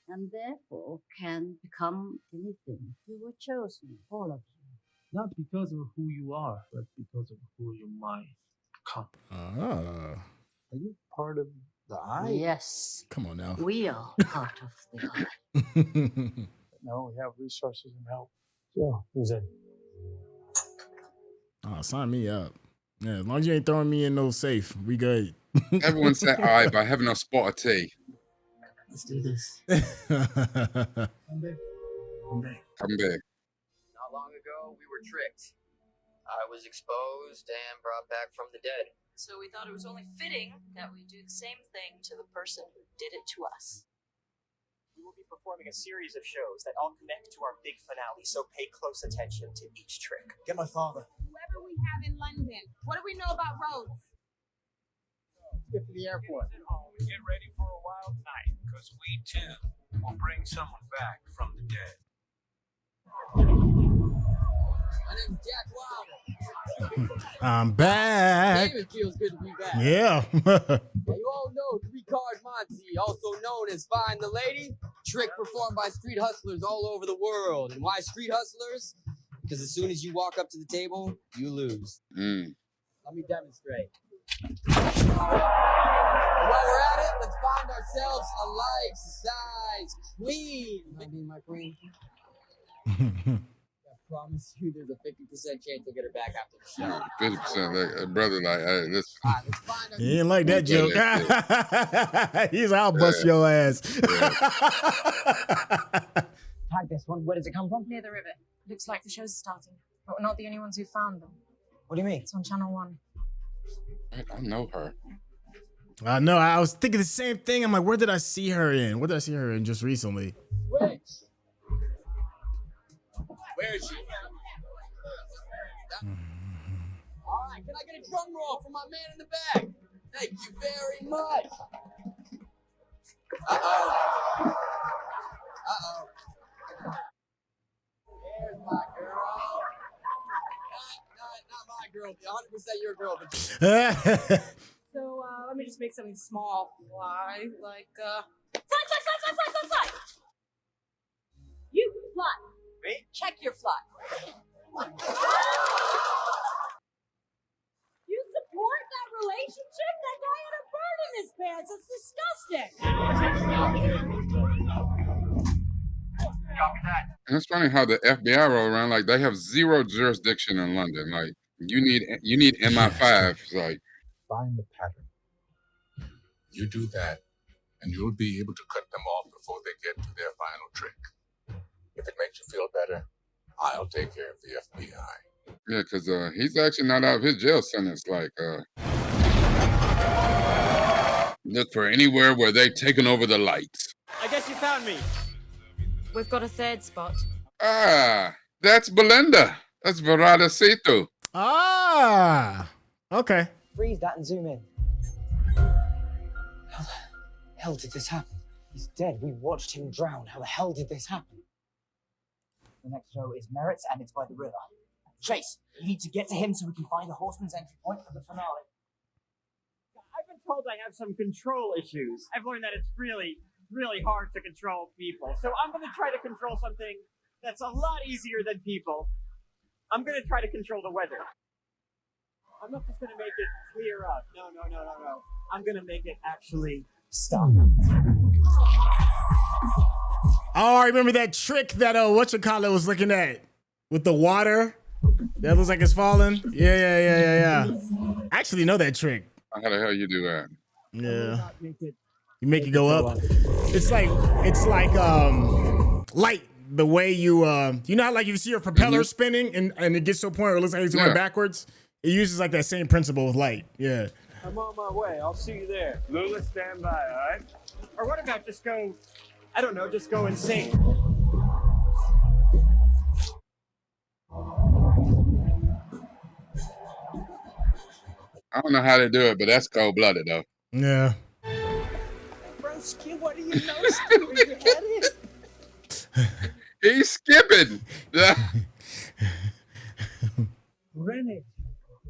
And therefore can become anything. You were chosen, all of you. Not because of who you are, but because of who you might become. Ah. Are you part of the eye? Yes. Come on now. We are part of the eye. No, we have resources and help. So, who's in? Oh, sign me up. Yeah, as long as you ain't throwing me in no safe, we good. Everyone said I, but I have no spot of tea. Let's do this. Come big. Not long ago, we were tricked. I was exposed and brought back from the dead. So we thought it was only fitting that we do the same thing to the person who did it to us. We will be performing a series of shows that all connect to our big finale, so pay close attention to each trick. Get my father. Whoever we have in London, what do we know about Rhodes? Get to the airport. Get ready for a wild night, because we too will bring someone back from the dead. My name's Jack Wilder. I'm back. Damn, it feels good to be back. Yeah. You all know 3-Card Monty, also known as Find the Lady. Trick performed by street hustlers all over the world. And why street hustlers? Because as soon as you walk up to the table, you lose. Let me demonstrate. While we're at it, let's find ourselves a life-size queen. Can I be my queen? I promise you there's a 50% chance I'll get her back after the show. 50%. Like, brother, like, hey, listen. He didn't like that joke. He's like, I'll bust your ass. Tag this one. Where does it come from? Near the river. Looks like the show's starting. But we're not the only ones who found them. What do you mean? It's on Channel 1. I know her. I know. I was thinking the same thing. I'm like, where did I see her in? What did I see her in just recently? Wait. Where is she? All right, can I get a drum roll from my man in the back? Thank you very much. Uh-oh. Uh-oh. There's my girl. Not my girl. 100% your girl. But... So let me just make something small fly, like fly. You fly. Me? Check your fly. You support that relationship? That guy had a bird in his pants. It's disgusting. Copy that. And it's funny how the FBI roll around like they have zero jurisdiction in London. Like you need MI5. It's like Find the pattern. You do that, and you'll be able to cut them off before they get to their final trick. If it makes you feel better, I'll take care of the FBI. yeah, because he's actually not out of his jail sentence. Like look for anywhere where they've taken over the lights. I guess you found me. We've got a third spot. Ah, that's Belinda. That's Veradacito. Ah, okay. Freeze that and zoom in. How the hell did this happen? He's dead. We watched him drown. How the hell did this happen? The next show is Merritt, and it's by the river. Chase, we need to get to him so we can find the Horseman's entry point for the finale. I've been told I have some control issues. I've learned that it's really hard to control people. So I'm going to try to control something that's a lot easier than people. I'm going to try to control the weather. I'm not just going to make it clear up. No. I'm going to make it actually stop. Oh, I remember that trick that whatchamacallit was looking at with the water that looks like it's falling. Yeah. I actually know that trick. How the hell you do that? Yeah. You make it go up. It's like light. The way you you know how like you see your propeller spinning and it gets to a point where it looks like it's going backwards. It uses like that same principle with light. Yeah. I'm on my way. I'll see you there. Lula, stand by, all right? Or what about just go, I don't know, just go insane? I don't know how they do it, but that's cold-blooded, though. Yeah. Broski, what are you nose doing? Your head in? He's skipping. Rennie,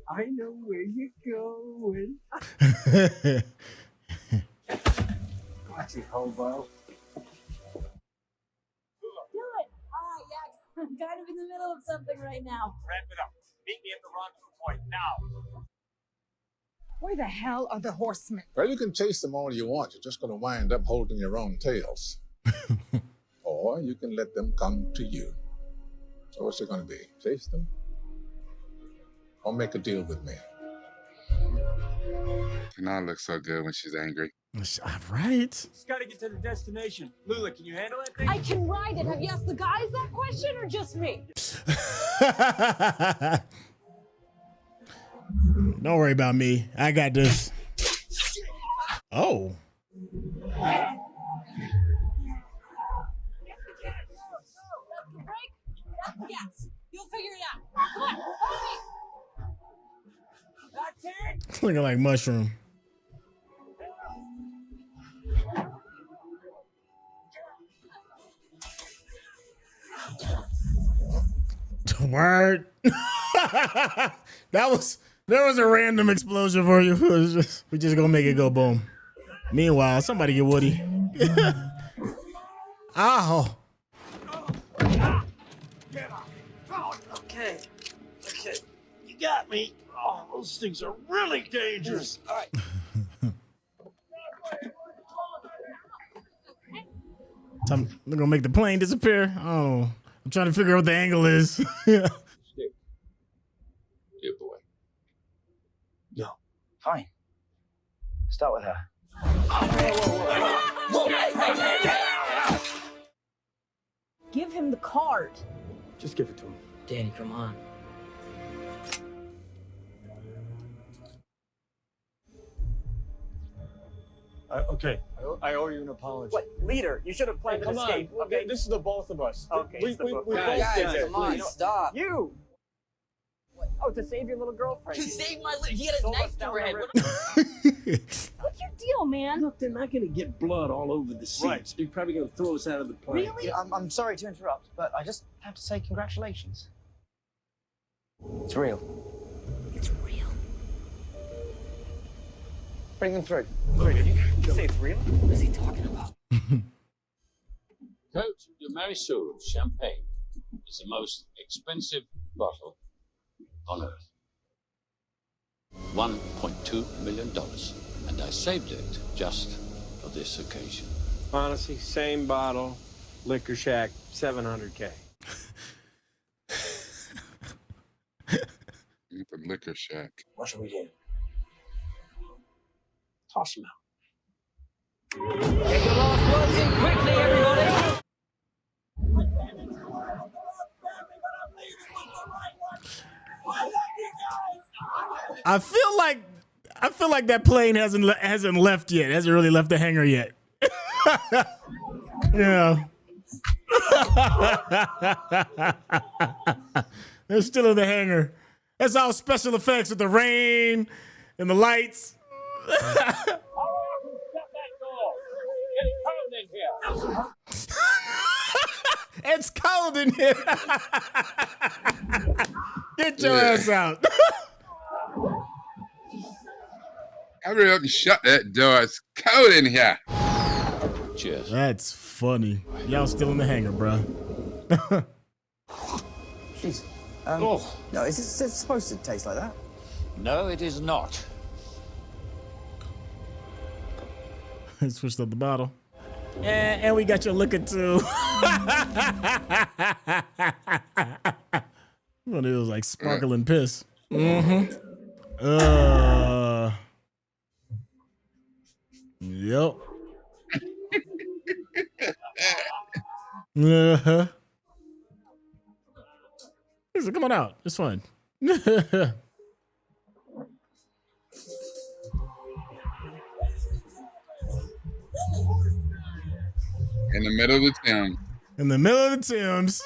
I know where you're going. Got you, hobo. Do it. Yeah, I'm kind of in the middle of something right now. Wrap it up. Meet me at the rendezvous point now. Where the hell are the horsemen? Well, you can chase them all you want. You're just going to wind up holding your own tails. Or you can let them come to you. So what's it going to be? Chase them? Or make a deal with me? Kanai looks so good when she's angry. Right. Just got to get to the destination. Lula, can you handle that thing? I can ride it. Have you asked the guys that question or just me? Don't worry about me. I got this. Oh. Yes, you'll figure it out. Come on, follow me. That's it. It's looking like mushroom. Word. There was a random explosion for you. We just gonna make it go boom. Meanwhile, somebody get Woody. Ow. Okay. You got me. Oh, those things are really dangerous. All right. They're gonna make the plane disappear. Oh, I'm trying to figure out what the angle is. Dear boy. No. Fine. Start with her. Give him the card. Just give it to him. Danny, come on. Okay, I owe you an apology. What, leader? You should have planned an escape. Okay, this is the both of us. Okay, we it's the both. both Guys, did it. come on, stop. You! Oh, to save your little girlfriend. To save my little, he had a knife through her head. What's your deal, man? Look, they're not going to get blood all over the seats. Right. They're probably going to throw us out of the plane. Really? Yeah, I'm sorry to interrupt, but I just have to say congratulations. It's real. It's real. Bring them through. Wait, did you say it's real? What is he talking about? Cote de Marisol champagne is the most expensive bottle on earth. $1.2 million, and I saved it just for this occasion. Honestly, same bottle, Liquor Shack, $700K. The Liquor Shack. What should we do? Toss them out. Get your last words in quickly, everybody. I feel like that plane hasn't left yet. Hasn't really left the hangar yet. Yeah. They're still in the hangar. That's all special effects with the rain and the lights. It's cold in here. Get your ass out. Hurry up and shut that door. It's cold in here. Cheers. That's funny. Y'all still in the hangar, bro. Jeez. No, is it supposed to taste like that? No, it is not. Switched up the bottle. And we got your liquor too. Well, it was like sparkling piss. Mm-hmm. Yep. Uh-huh. He said, come on out. It's fun. In the middle of the Thames. In the middle of the Thames.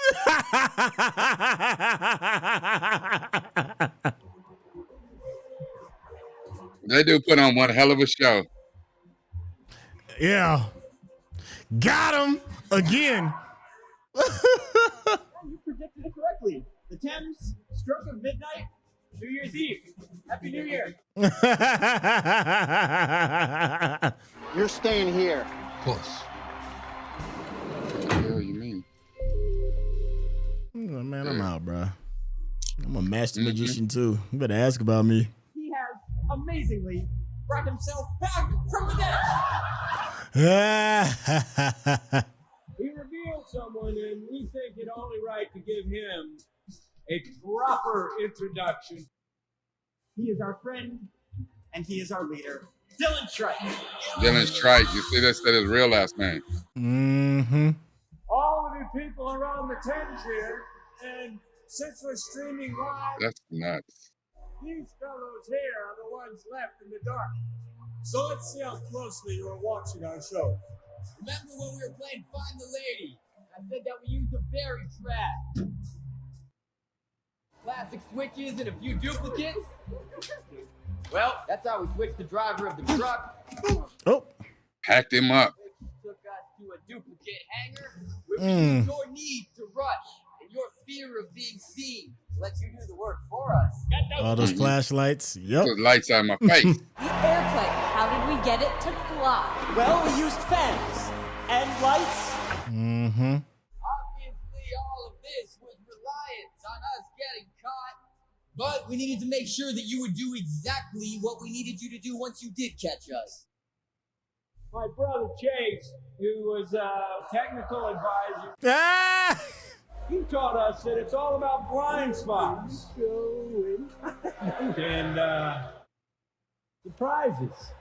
They do put on one hell of a show. Yeah. Got him again. You predicted it correctly. The Thames, stroke of midnight, New Year's Eve. Happy New Year. You're staying here. Plus. What the hell you mean? Oh, man, I'm out, bro. I'm a master magician too. You better ask about me. He has amazingly brought himself back from the dead. He revealed someone, and we think it only right to give him a proper introduction. He is our friend, and he is our leader, Dylan Shrike. Dylan Shrike. You see, that's his real last name. Mm-hmm. All of you people around the Thames here, and since we're streaming live, That's nuts. these fellows here are the ones left in the dark. So let's see how closely you are watching our show. Remember when we were playing Find the Lady? I said that we used a berry trap. Plastic switches and a few duplicates. Well, that's how we switched the driver of the truck. Oh. Packed him up. Took us to a duplicate hangar where we used your need to rush and your fear of being seen. Let you do the work for us. All those flashlights. Yep. Those lights out of my face. The airplane, how did we get it to fly? Well, we used fans and lights. Mm-hmm. Obviously, all of this was reliant on us getting caught. But we needed to make sure that you would do exactly what we needed you to do once you did catch us. My brother Chase, who was a technical advisor, he taught us that it's all about blind spots and surprises.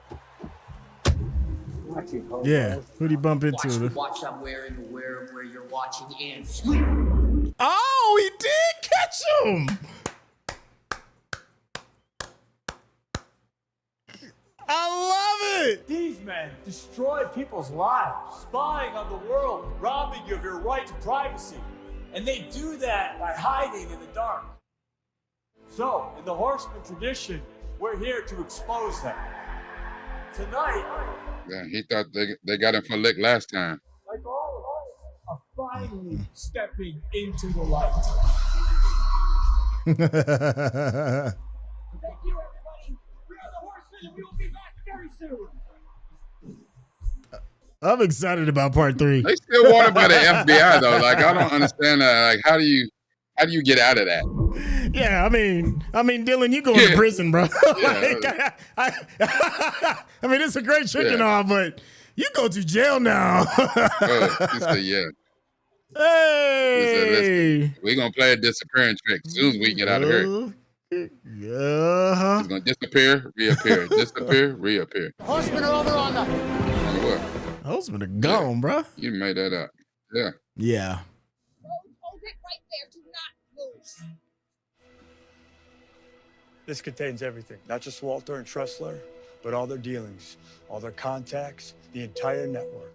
Yeah. Who'd he bump into? Watch somewhere in where you're watching and sleep. Oh, he did catch him. I love it. These men destroy people's lives, spying on the world, robbing you of your right to privacy. And they do that by hiding in the dark. So, in the Horseman tradition, we're here to expose them. Tonight, Yeah, he thought they got him for lick last time. like all of us, are finally stepping into the light. Thank you, everybody. We are the Horsemen, and we will be back very soon. I'm excited about part 3. They still wanted by the FBI though. Like I don't understand that. Like how do you get out of that? Yeah, I mean, Dylan, you going to prison, bro. Like, I mean, it's a great trick and all, but you go to jail now. He said, yeah. Hey, We're gonna play a disappearing trick as soon as we get out of here. Yeah. He's gonna disappear, reappear, disappear, reappear. Horsemen are over on the. Like what? Horsemen are gone, bro. You made that up. Yeah. Yeah. Hold it right there. Do not move. this contains everything. Not just Walter and Tressler, but all their dealings, all their contacts, the entire network.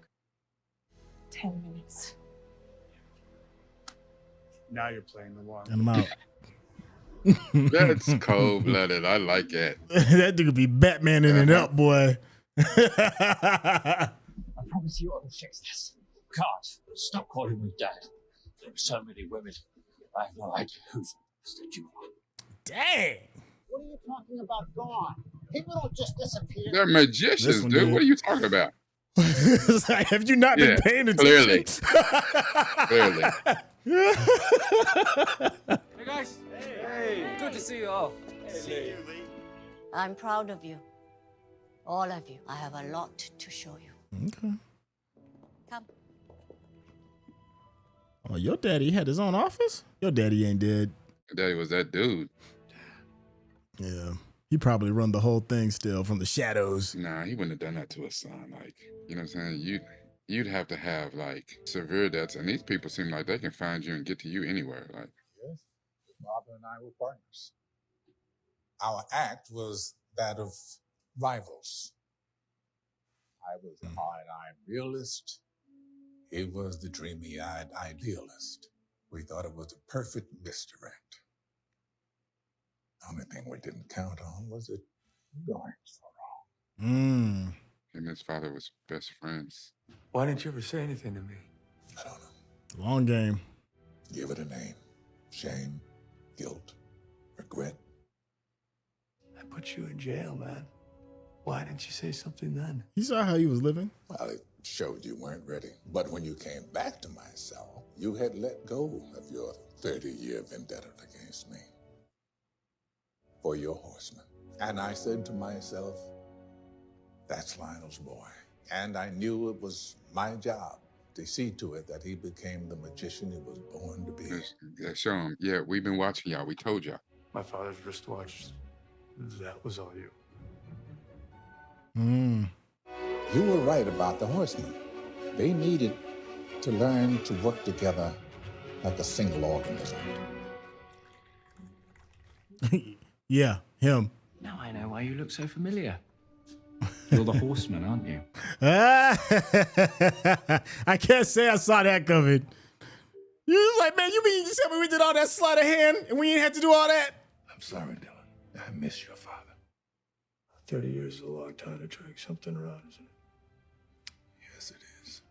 10 minutes. Now you're playing the long And I'm out. That's cold-blooded. I like it. That dude could be Batmaning it up, boy. I promise you I will fix this. God, stop calling me dad. There are so many women. I have no idea who's that you are. Dang. What are you talking about gone? People don't just disappear. They're magicians, dude. did. What are you talking about? Have you not been paying attention? Clearly. Hey guys. Hey. Good to see you all. Hey, Lee. I'm proud of you. All of you. I have a lot to show you. Okay. Come. Oh, your daddy had his own office? Your daddy ain't dead. Daddy was that dude. Yeah. He probably run the whole thing still from the shadows. Nah, he wouldn't have done that to his son. Like, you know what I'm saying? you'd have to have like severe debts, and these people seem like they can find you and get to you anywhere. Like, Yes, Barbara and I were partners. Our act was that of rivals. I was the hard-eyed realist. He was the dreamy-eyed idealist. We thought it was the perfect misdirect. The only thing we didn't count on was it going so wrong. him and his father was best friends. Why didn't you ever say anything to me? I don't know. Long game. Give it a name. Shame, guilt, regret. I put you in jail, man. Why didn't you say something then? You saw how he was living. Well, it showed you weren't ready. But when you came back to my cell, you had let go of your 30-year vendetta against me for your horseman. And I said to myself, that's Lionel's boy. And I knew it was my job to see to it that he became the magician he was born to be. Yeah, show him. Yeah, we've been watching y'all. We told y'all. My father's wristwatch, that was all you. You were right about the horsemen. They needed to learn to work together like a single organism. Yeah, him. Now I know why you look so familiar. You're the horseman, aren't you? I can't say I saw that coming. You was like, man, you mean you tell me we did all that sleight of hand and we didn't have to do all that? I'm sorry, Dylan. I miss your father. 30 years is a long time to drag something around, isn't it? Yes, it is.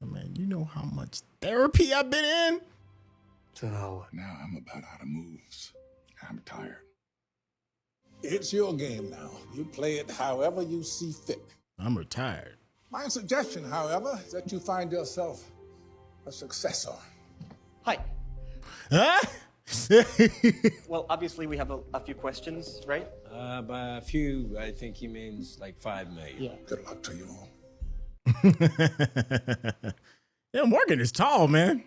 Oh, man, you know how much therapy I've been in? So now what? Now I'm about out of moves. I'm tired. It's your game now. You play it however you see fit. I'm retired. My suggestion, however, is that you find yourself a successor. Hi. Huh? Well, obviously we have a few questions, right? By a few, I think he means like 5 million. Yeah. Good luck to you all. Yeah, Morgan is tall, man.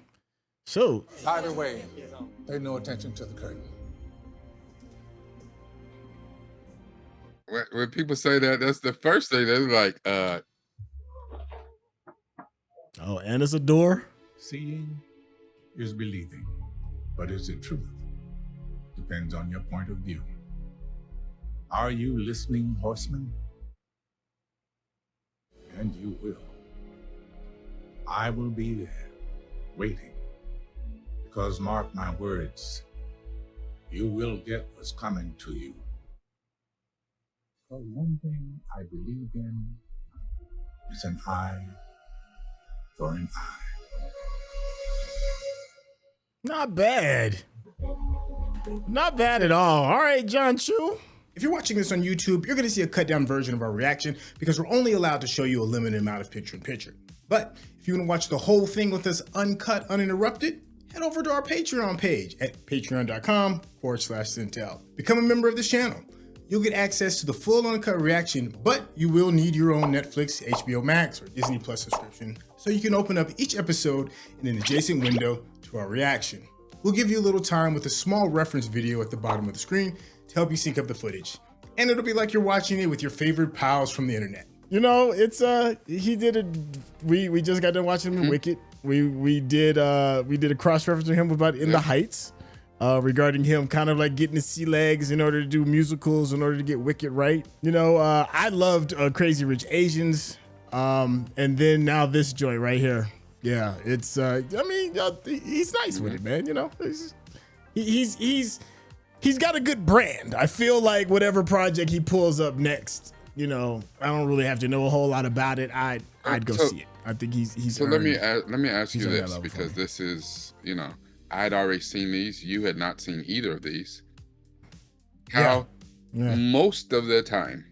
So. Either way, pay no attention to the curtain. When people say that, that's the first thing. They're like, Oh, and it's a door. Seeing is believing. But is it truth? Depends on your point of view. Are you listening, horseman? And you will. I will be there, waiting. Because mark my words, you will get what's coming to you. Because one thing I believe in is an eye for an eye. Not bad. Not bad at all. All right, John Chu. If you're watching this on YouTube, you're going to see a cut down version of our reaction because we're only allowed to show you a limited amount of picture-in-picture. But if you want to watch the whole thing with us uncut, uninterrupted, head over to our Patreon page at patreon.com/Syntell. Become a member of this channel. You'll get access to the full uncut reaction, but you will need your own Netflix, HBO Max, or Disney Plus subscription so you can open up each episode in an adjacent window to our reaction. We'll give you a little time with a small reference video at the bottom of the screen to help you sync up the footage. And it'll be like you're watching it with your favorite pals from the internet. You know, it's he did it. We just got done watching him in Wicked. We did a cross-reference with him about In the Heights. Regarding him kind of like getting his sea legs in order to do musicals, in order to get Wicked right. You know, I loved Crazy Rich Asians. And then now this joint right here. Yeah, it's, I mean, he's nice with it, man. You know, he's got a good brand. I feel like whatever project he pulls up next, you know, I don't really have to know a whole lot about it. I'd go see it. I think he's. So let me ask you this, because this is, you know, I'd already seen these. You had not seen either of these. How most of the time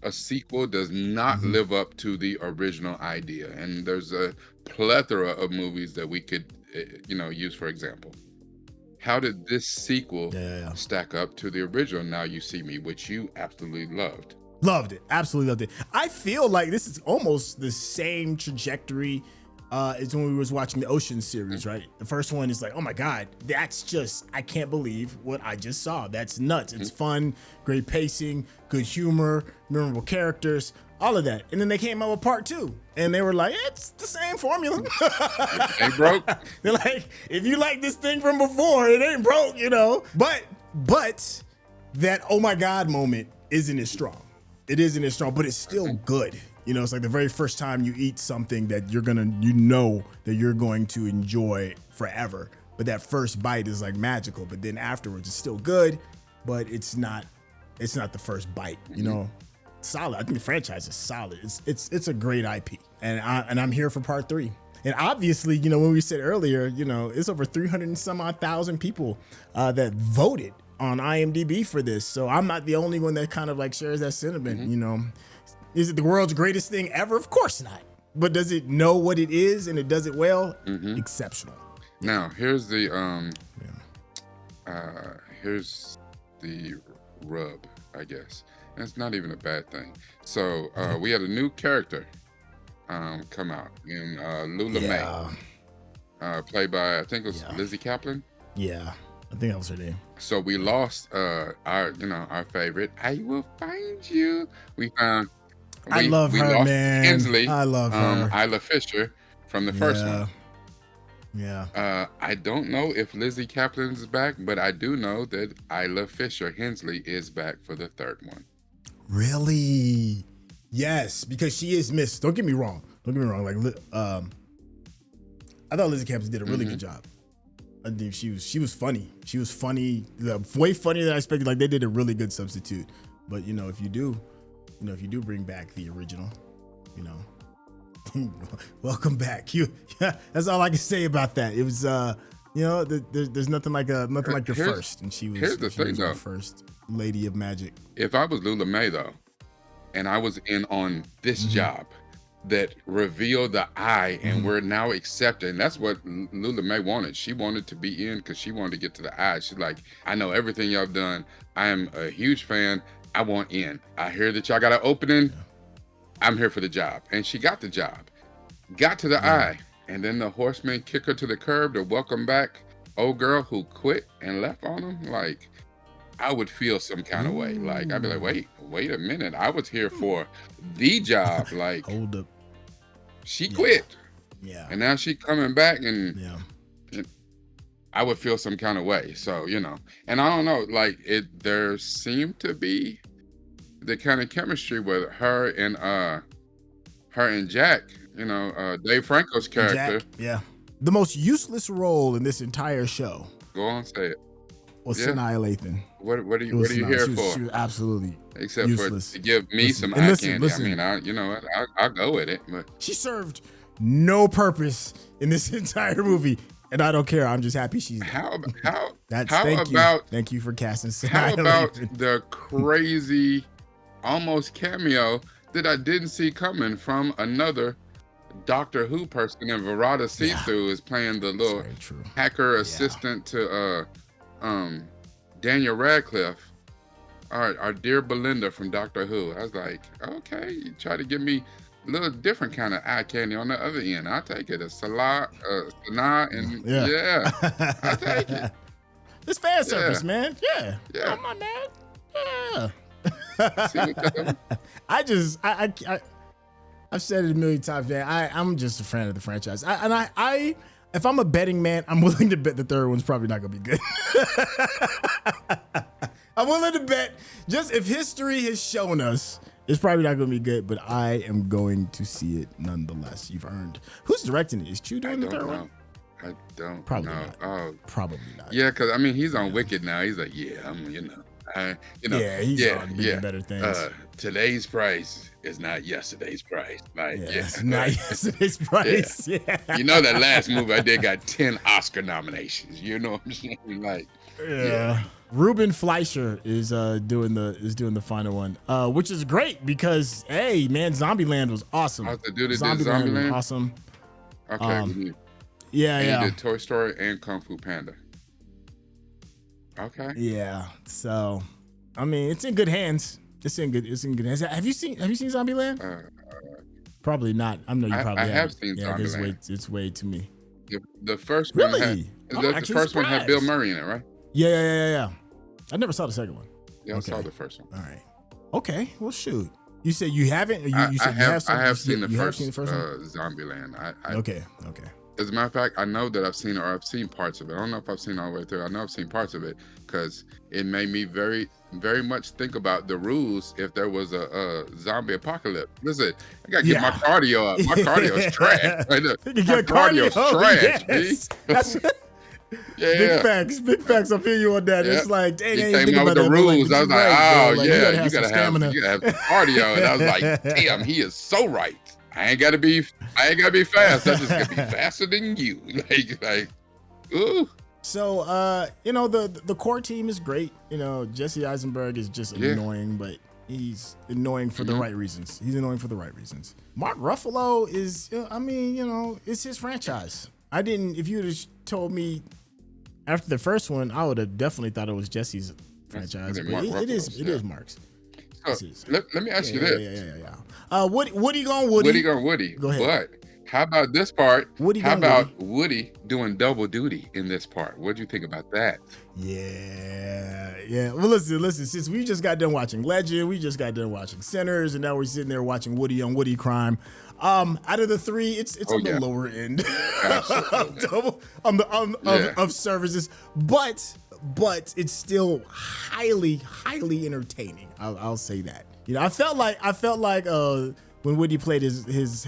a sequel does not live up to the original idea, and there's a plethora of movies that we could, you know, use for example. How did this sequel stack up to the original Now You See Me, which you absolutely loved? Loved it. Absolutely loved it. I feel like this is almost the same trajectory is when we was watching the Ocean series, right? The first one is like, oh my God, that's just, I can't believe what I just saw. That's nuts. It's fun, great pacing, good humor, memorable characters, all of that. And then they came out with part 2 and they were like, it's the same formula. Ain't broke. They're like, if you like this thing from before, it ain't broke, you know? But that, oh my God moment isn't as strong. It isn't as strong, but it's still good. You know, it's like the very first time you eat something that you know that you're going to enjoy forever. But that first bite is like magical. But then afterwards, it's still good, but it's not the first bite. You know, solid. I think the franchise is solid. It's a great IP, and I'm here for part 3. And obviously, you know, when we said earlier, you know, it's over 300 and some odd thousand people that voted on IMDb for this. So I'm not the only one that kind of like shares that sentiment. You know. Is it the world's greatest thing ever? Of course not. But does it know what it is and it does it well? Exceptional. Now here's the rub, I guess. And it's not even a bad thing. So we had a new character come out in Lula May, played by I think it was Lizzy Caplan. Yeah, I think that was her name. So we lost our favorite. I will find you. I love her, man. Hensley, I love her. Isla Fisher from the first one. Yeah. I don't know if Lizzy Caplan is back, but I do know that Isla Fisher Hensley is back for the third one. Really? Yes, because she is missed. Don't get me wrong. Like, I thought Lizzy Caplan did a really good job. I think she was funny. She was funny, way funnier than I expected. Like, they did a really good substitute. But you know, if you do bring back the original, you know, welcome back. That's all I can say about that. It was, you know, there's nothing like your first, and she was the first lady of magic. If I was Lula May though, and I was in on this job that revealed the eye, and we're now accepting. That's what Lula May wanted. She wanted to be in because she wanted to get to the eye. She's like, I know everything y'all done. I am a huge fan. I want in. I hear that y'all got an opening. I'm here for the job. And she got the job. Got to the eye. And then the horsemen kick her to the curb to welcome back old girl who quit and left on them. Like, I would feel some kind of way. Like, I'd be like, wait a minute. I was here for the job. Like, hold up. She quit. Yeah. And now she coming back, and I would feel some kind of way. So, you know, and I don't know, like, there seemed to be the kind of chemistry with her and Jack, you know, Dave Franco's character. Jack, yeah. The most useless role in this entire show. Go on, say it. Was Sanaa Lathan. What are you here for? She was absolutely except useless. For to give me some eye candy. I mean, I'll go with it. But she served no purpose in this entire movie, and I don't care. I'm just happy she's there. Thank you for casting Sanaa How about Lathan. the crazy almost cameo that I didn't see coming from another Doctor Who person, and Verada Seethu is playing the little hacker assistant to Daniel Radcliffe, our dear Belinda from Doctor Who. I was like, okay, you try to give me a little different kind of eye candy on the other end. I'll take it. Sanaa, and I'll take it. It's fan service, man. Yeah. Come on, man. Yeah. I've said it a million times, man. I'm just a fan of the franchise. If I'm a betting man, I'm willing to bet the third one's probably not gonna be good. I'm willing to bet, just if history has shown us, it's probably not gonna be good, but I am going to see it nonetheless. You've earned. Who's directing it? Is Chu doing the third one? I don't probably know. Not. Oh, probably not. Yeah, because I mean, he's on Wicked now. He's like, he's on better things. Today's price is not yesterday's price. Like, it's not yesterday's price. Yeah. You know, that last movie I did got 10 Oscar nominations. You know what I'm saying? Like, Ruben Fleischer is doing the final one, which is great because Zombieland was awesome. The dude that did Zombieland was awesome. Okay. He did Toy Story and Kung Fu Panda. Okay. Yeah. So, I mean, it's in good hands. It's in good hands. Have you seen Zombieland? Probably not. I know you probably I have haven't. seen Yeah, Zombieland. it's way to me. The first one had Really? I'm the actually first one had Bill surprised. Murray in it, right? Yeah. I never saw the second one. Yeah, I saw the first one. All right. Okay. Well, shoot. You said you haven't. Or you said I have seen the you have first seen the first one. Zombieland. Okay. As a matter of fact, I know that I've seen parts of it. I don't know if I've seen all the way through. I know I've seen parts of it because it made me very, very much think about the rules if there was a zombie apocalypse. Listen, I gotta get my cardio up. My cardio's trash. Right there. My cardio's trash, yes. B. Big facts. I feel you on that. It's like, dang, he I ain't came think out with about the that, but, rules. I was like, right, oh bro. yeah, you gotta have some cardio. And I was like, damn, he is so right. I ain't gotta be fast. I just gotta be faster than you. Like, ooh. So, the core team is great. Jesse Eisenberg is just annoying, but he's annoying for the right reasons. Mark Ruffalo is, it's his franchise. If you would have told me after the first one, I would have definitely thought it was Jesse's franchise. But it is Mark's. So, let me ask you this. Yeah. Woody going Woody. Go ahead. But how about this part? How about Woody doing double duty in this part? What do you think about that? Yeah. Well, listen. Since we just got done watching Legend, we just got done watching Sinners, and now we're sitting there watching Woody on Woody Crime. Out of the three, it's on the lower end of services, but it's still highly entertaining. I'll say that. I felt like when Woody played his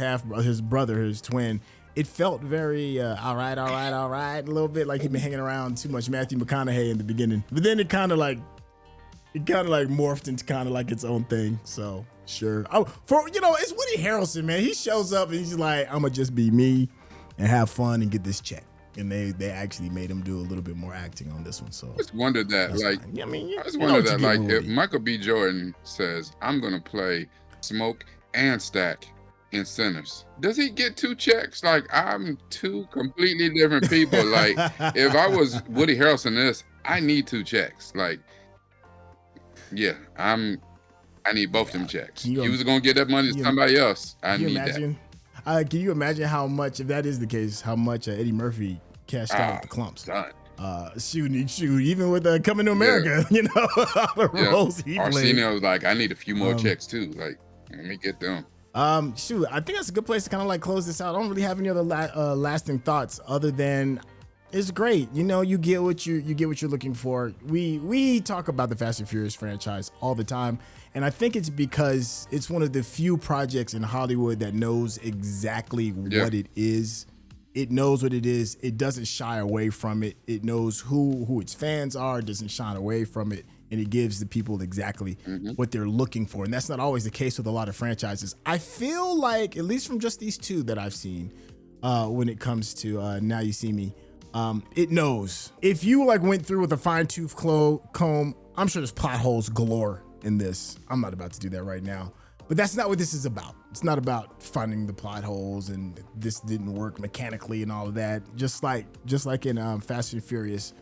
brother, his twin, it felt very all right, a little bit like he'd been hanging around too much Matthew McConaughey in the beginning. But then it kind of like morphed into kind of like its own thing. So sure, it's Woody Harrelson, man. He shows up and he's like, I'm gonna just be me and have fun and get this check. And they actually made him do a little bit more acting on this one. So I just wondered that, if Michael B. Jordan says, I'm gonna play Smoke and Stack in Sinners, does he get 2 checks? Like, I'm 2 completely different people. Like, if I was Woody Harrelson in this, I need 2 checks. Like, yeah, I need both them checks. You was gonna get that money to somebody else. I need that. Can you imagine how much, if that is the case, how much Eddie Murphy cashed out with the clumps? Done. Shoot, even with Coming to America, the roles he played. Arsenio was like, I need a few more checks too. Like, let me get them. Shoot, I think that's a good place to kind of like close this out. I don't really have any other lasting thoughts other than it's great. You get what you're looking for. We talk about the Fast and Furious franchise all the time, and I think it's because it's one of the few projects in Hollywood that knows exactly what it is. It knows what it is. It doesn't shy away from it. It knows who its fans are. It doesn't shy away from it. And it gives the people exactly what they're looking for. And that's not always the case with a lot of franchises. I feel like, at least from just these 2 that I've seen, when it comes to Now You See Me, it knows. If you went through with a fine-tooth comb, I'm sure there's plot holes galore in this. I'm not about to do that right now. But that's not what this is about. It's not about finding the plot holes and this didn't work mechanically and all of that. Just like in Fast and Furious,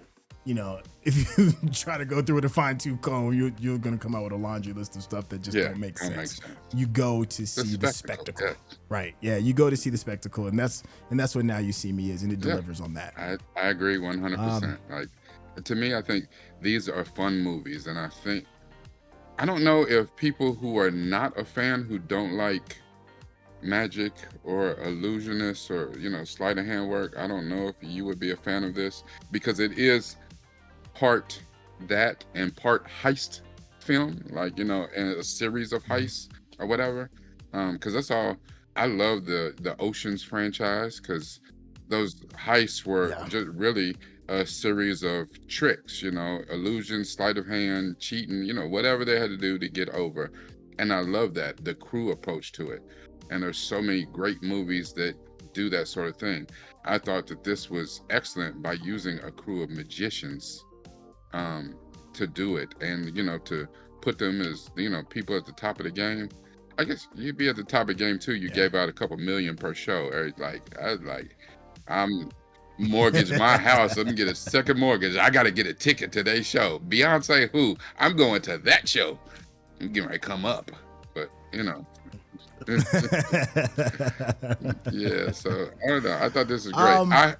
if you try to go through with a fine-tooth comb, you're gonna come out with a laundry list of stuff that just don't make sense. You go to see the spectacle. Right. Yeah, you go to see the spectacle, and that's what Now You See Me is, and it delivers on that. I agree 100%. Like, to me, I think these are fun movies, and I don't know if people who are not a fan, who don't like magic or illusionists or sleight of hand work, I don't know if you would be a fan of this, because it is part that and part heist film, and a series of heists or whatever, because that's all. I love the Oceans franchise, because those heists were just really a series of tricks, illusion, sleight of hand, cheating, whatever they had to do to get over. And I love that, the crew approach to it. And there's so many great movies that do that sort of thing. I thought that this was excellent by using a crew of magicians to do it, and to put them as people at the top of the game. I guess you'd be at the top of the game too. You gave out a couple million per show. I'm mortgage my house. Let me get a second mortgage. I got to get a ticket to their show. Beyonce, who? I'm going to that show. I'm getting ready to come up, but Yeah, so I don't know. I thought this was great.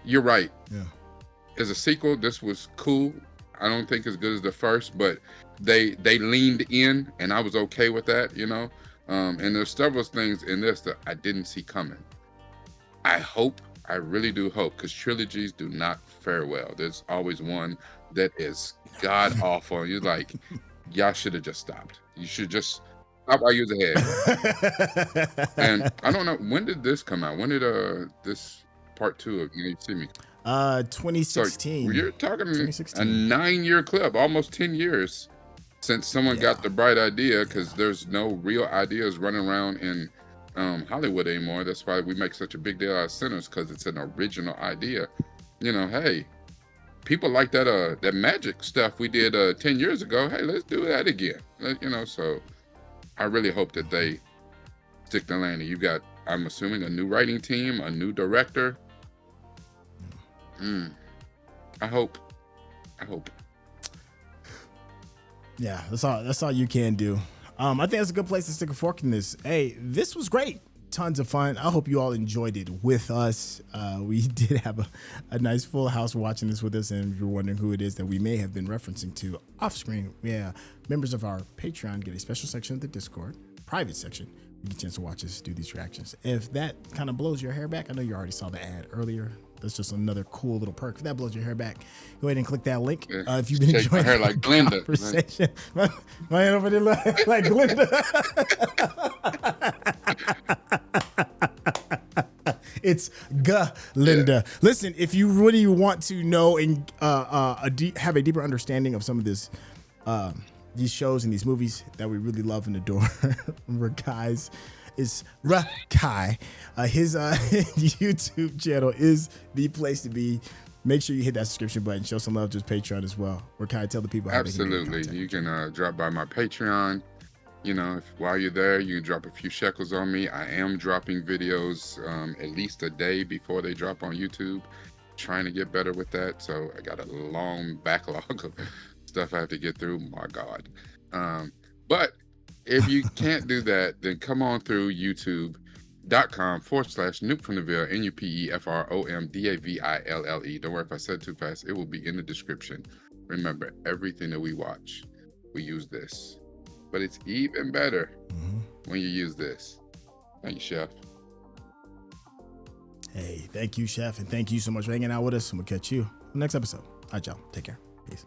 You're right. Yeah. As a sequel, this was cool. I don't think as good as the first, but they leaned in, and I was okay with that, you know. And there's several things in this that I didn't see coming. I really do hope, because trilogies do not fare well. There's always one that is god awful. You're like, y'all should have just stopped. You should just stop while you're ahead. And I don't know, when did this come out? When did this part 2 of You See Me? 2016. So you're talking 2016. a 9-year clip, almost 10 years since someone got the bright idea, because there's no real ideas running around in Hollywood anymore. That's why we make such a big deal out of Sinners, because it's an original idea. You know, hey, people like that magic stuff we did 10 years ago. Hey, let's do that again. You know, so I really hope that they stick the landing. You got, I'm assuming, a new writing team, a new director. I hope. Yeah, that's all you can do. I think that's a good place to stick a fork in this. Hey, this was great. Tons of fun. I hope you all enjoyed it with us. We did have a nice full house watching this with us, and if you're wondering who it is that we may have been referencing to off screen, members of our Patreon get a special section of the Discord, private section. You get a chance to watch us do these reactions. If that kind of blows your hair back, I know you already saw the ad earlier. That's just another cool little perk. If that blows your hair back, go ahead and click that link. If you've been enjoying my hair like Glinda. Conversation. My hand over there like Glinda. It's Linda. Yeah. Listen, if you really want to know and have a deeper understanding of some of this, these shows and these movies that we really love and adore, Rekkai's is Rekkai. His YouTube channel is the place to be. Make sure you hit that subscription button. Show some love to his Patreon as well. Rekkai, tell the people how Absolutely. You can drop by my Patreon. You know, while you're there, you can drop a few shekels on me. I am dropping videos at least a day before they drop on YouTube. Trying to get better with that. So I got a long backlog of stuff I have to get through. My God. But if you can't do that, then come on through youtube.com/Nuke from the Ville, NUPEFROMDAVILLE. Don't worry if I said too fast. It will be in the description. Remember, everything that we watch, we use this. But it's even better when you use this. Thank you, Chef. Hey, thank you, Chef. And thank you so much for hanging out with us. And we'll catch you next episode. All right, y'all. Take care. Peace.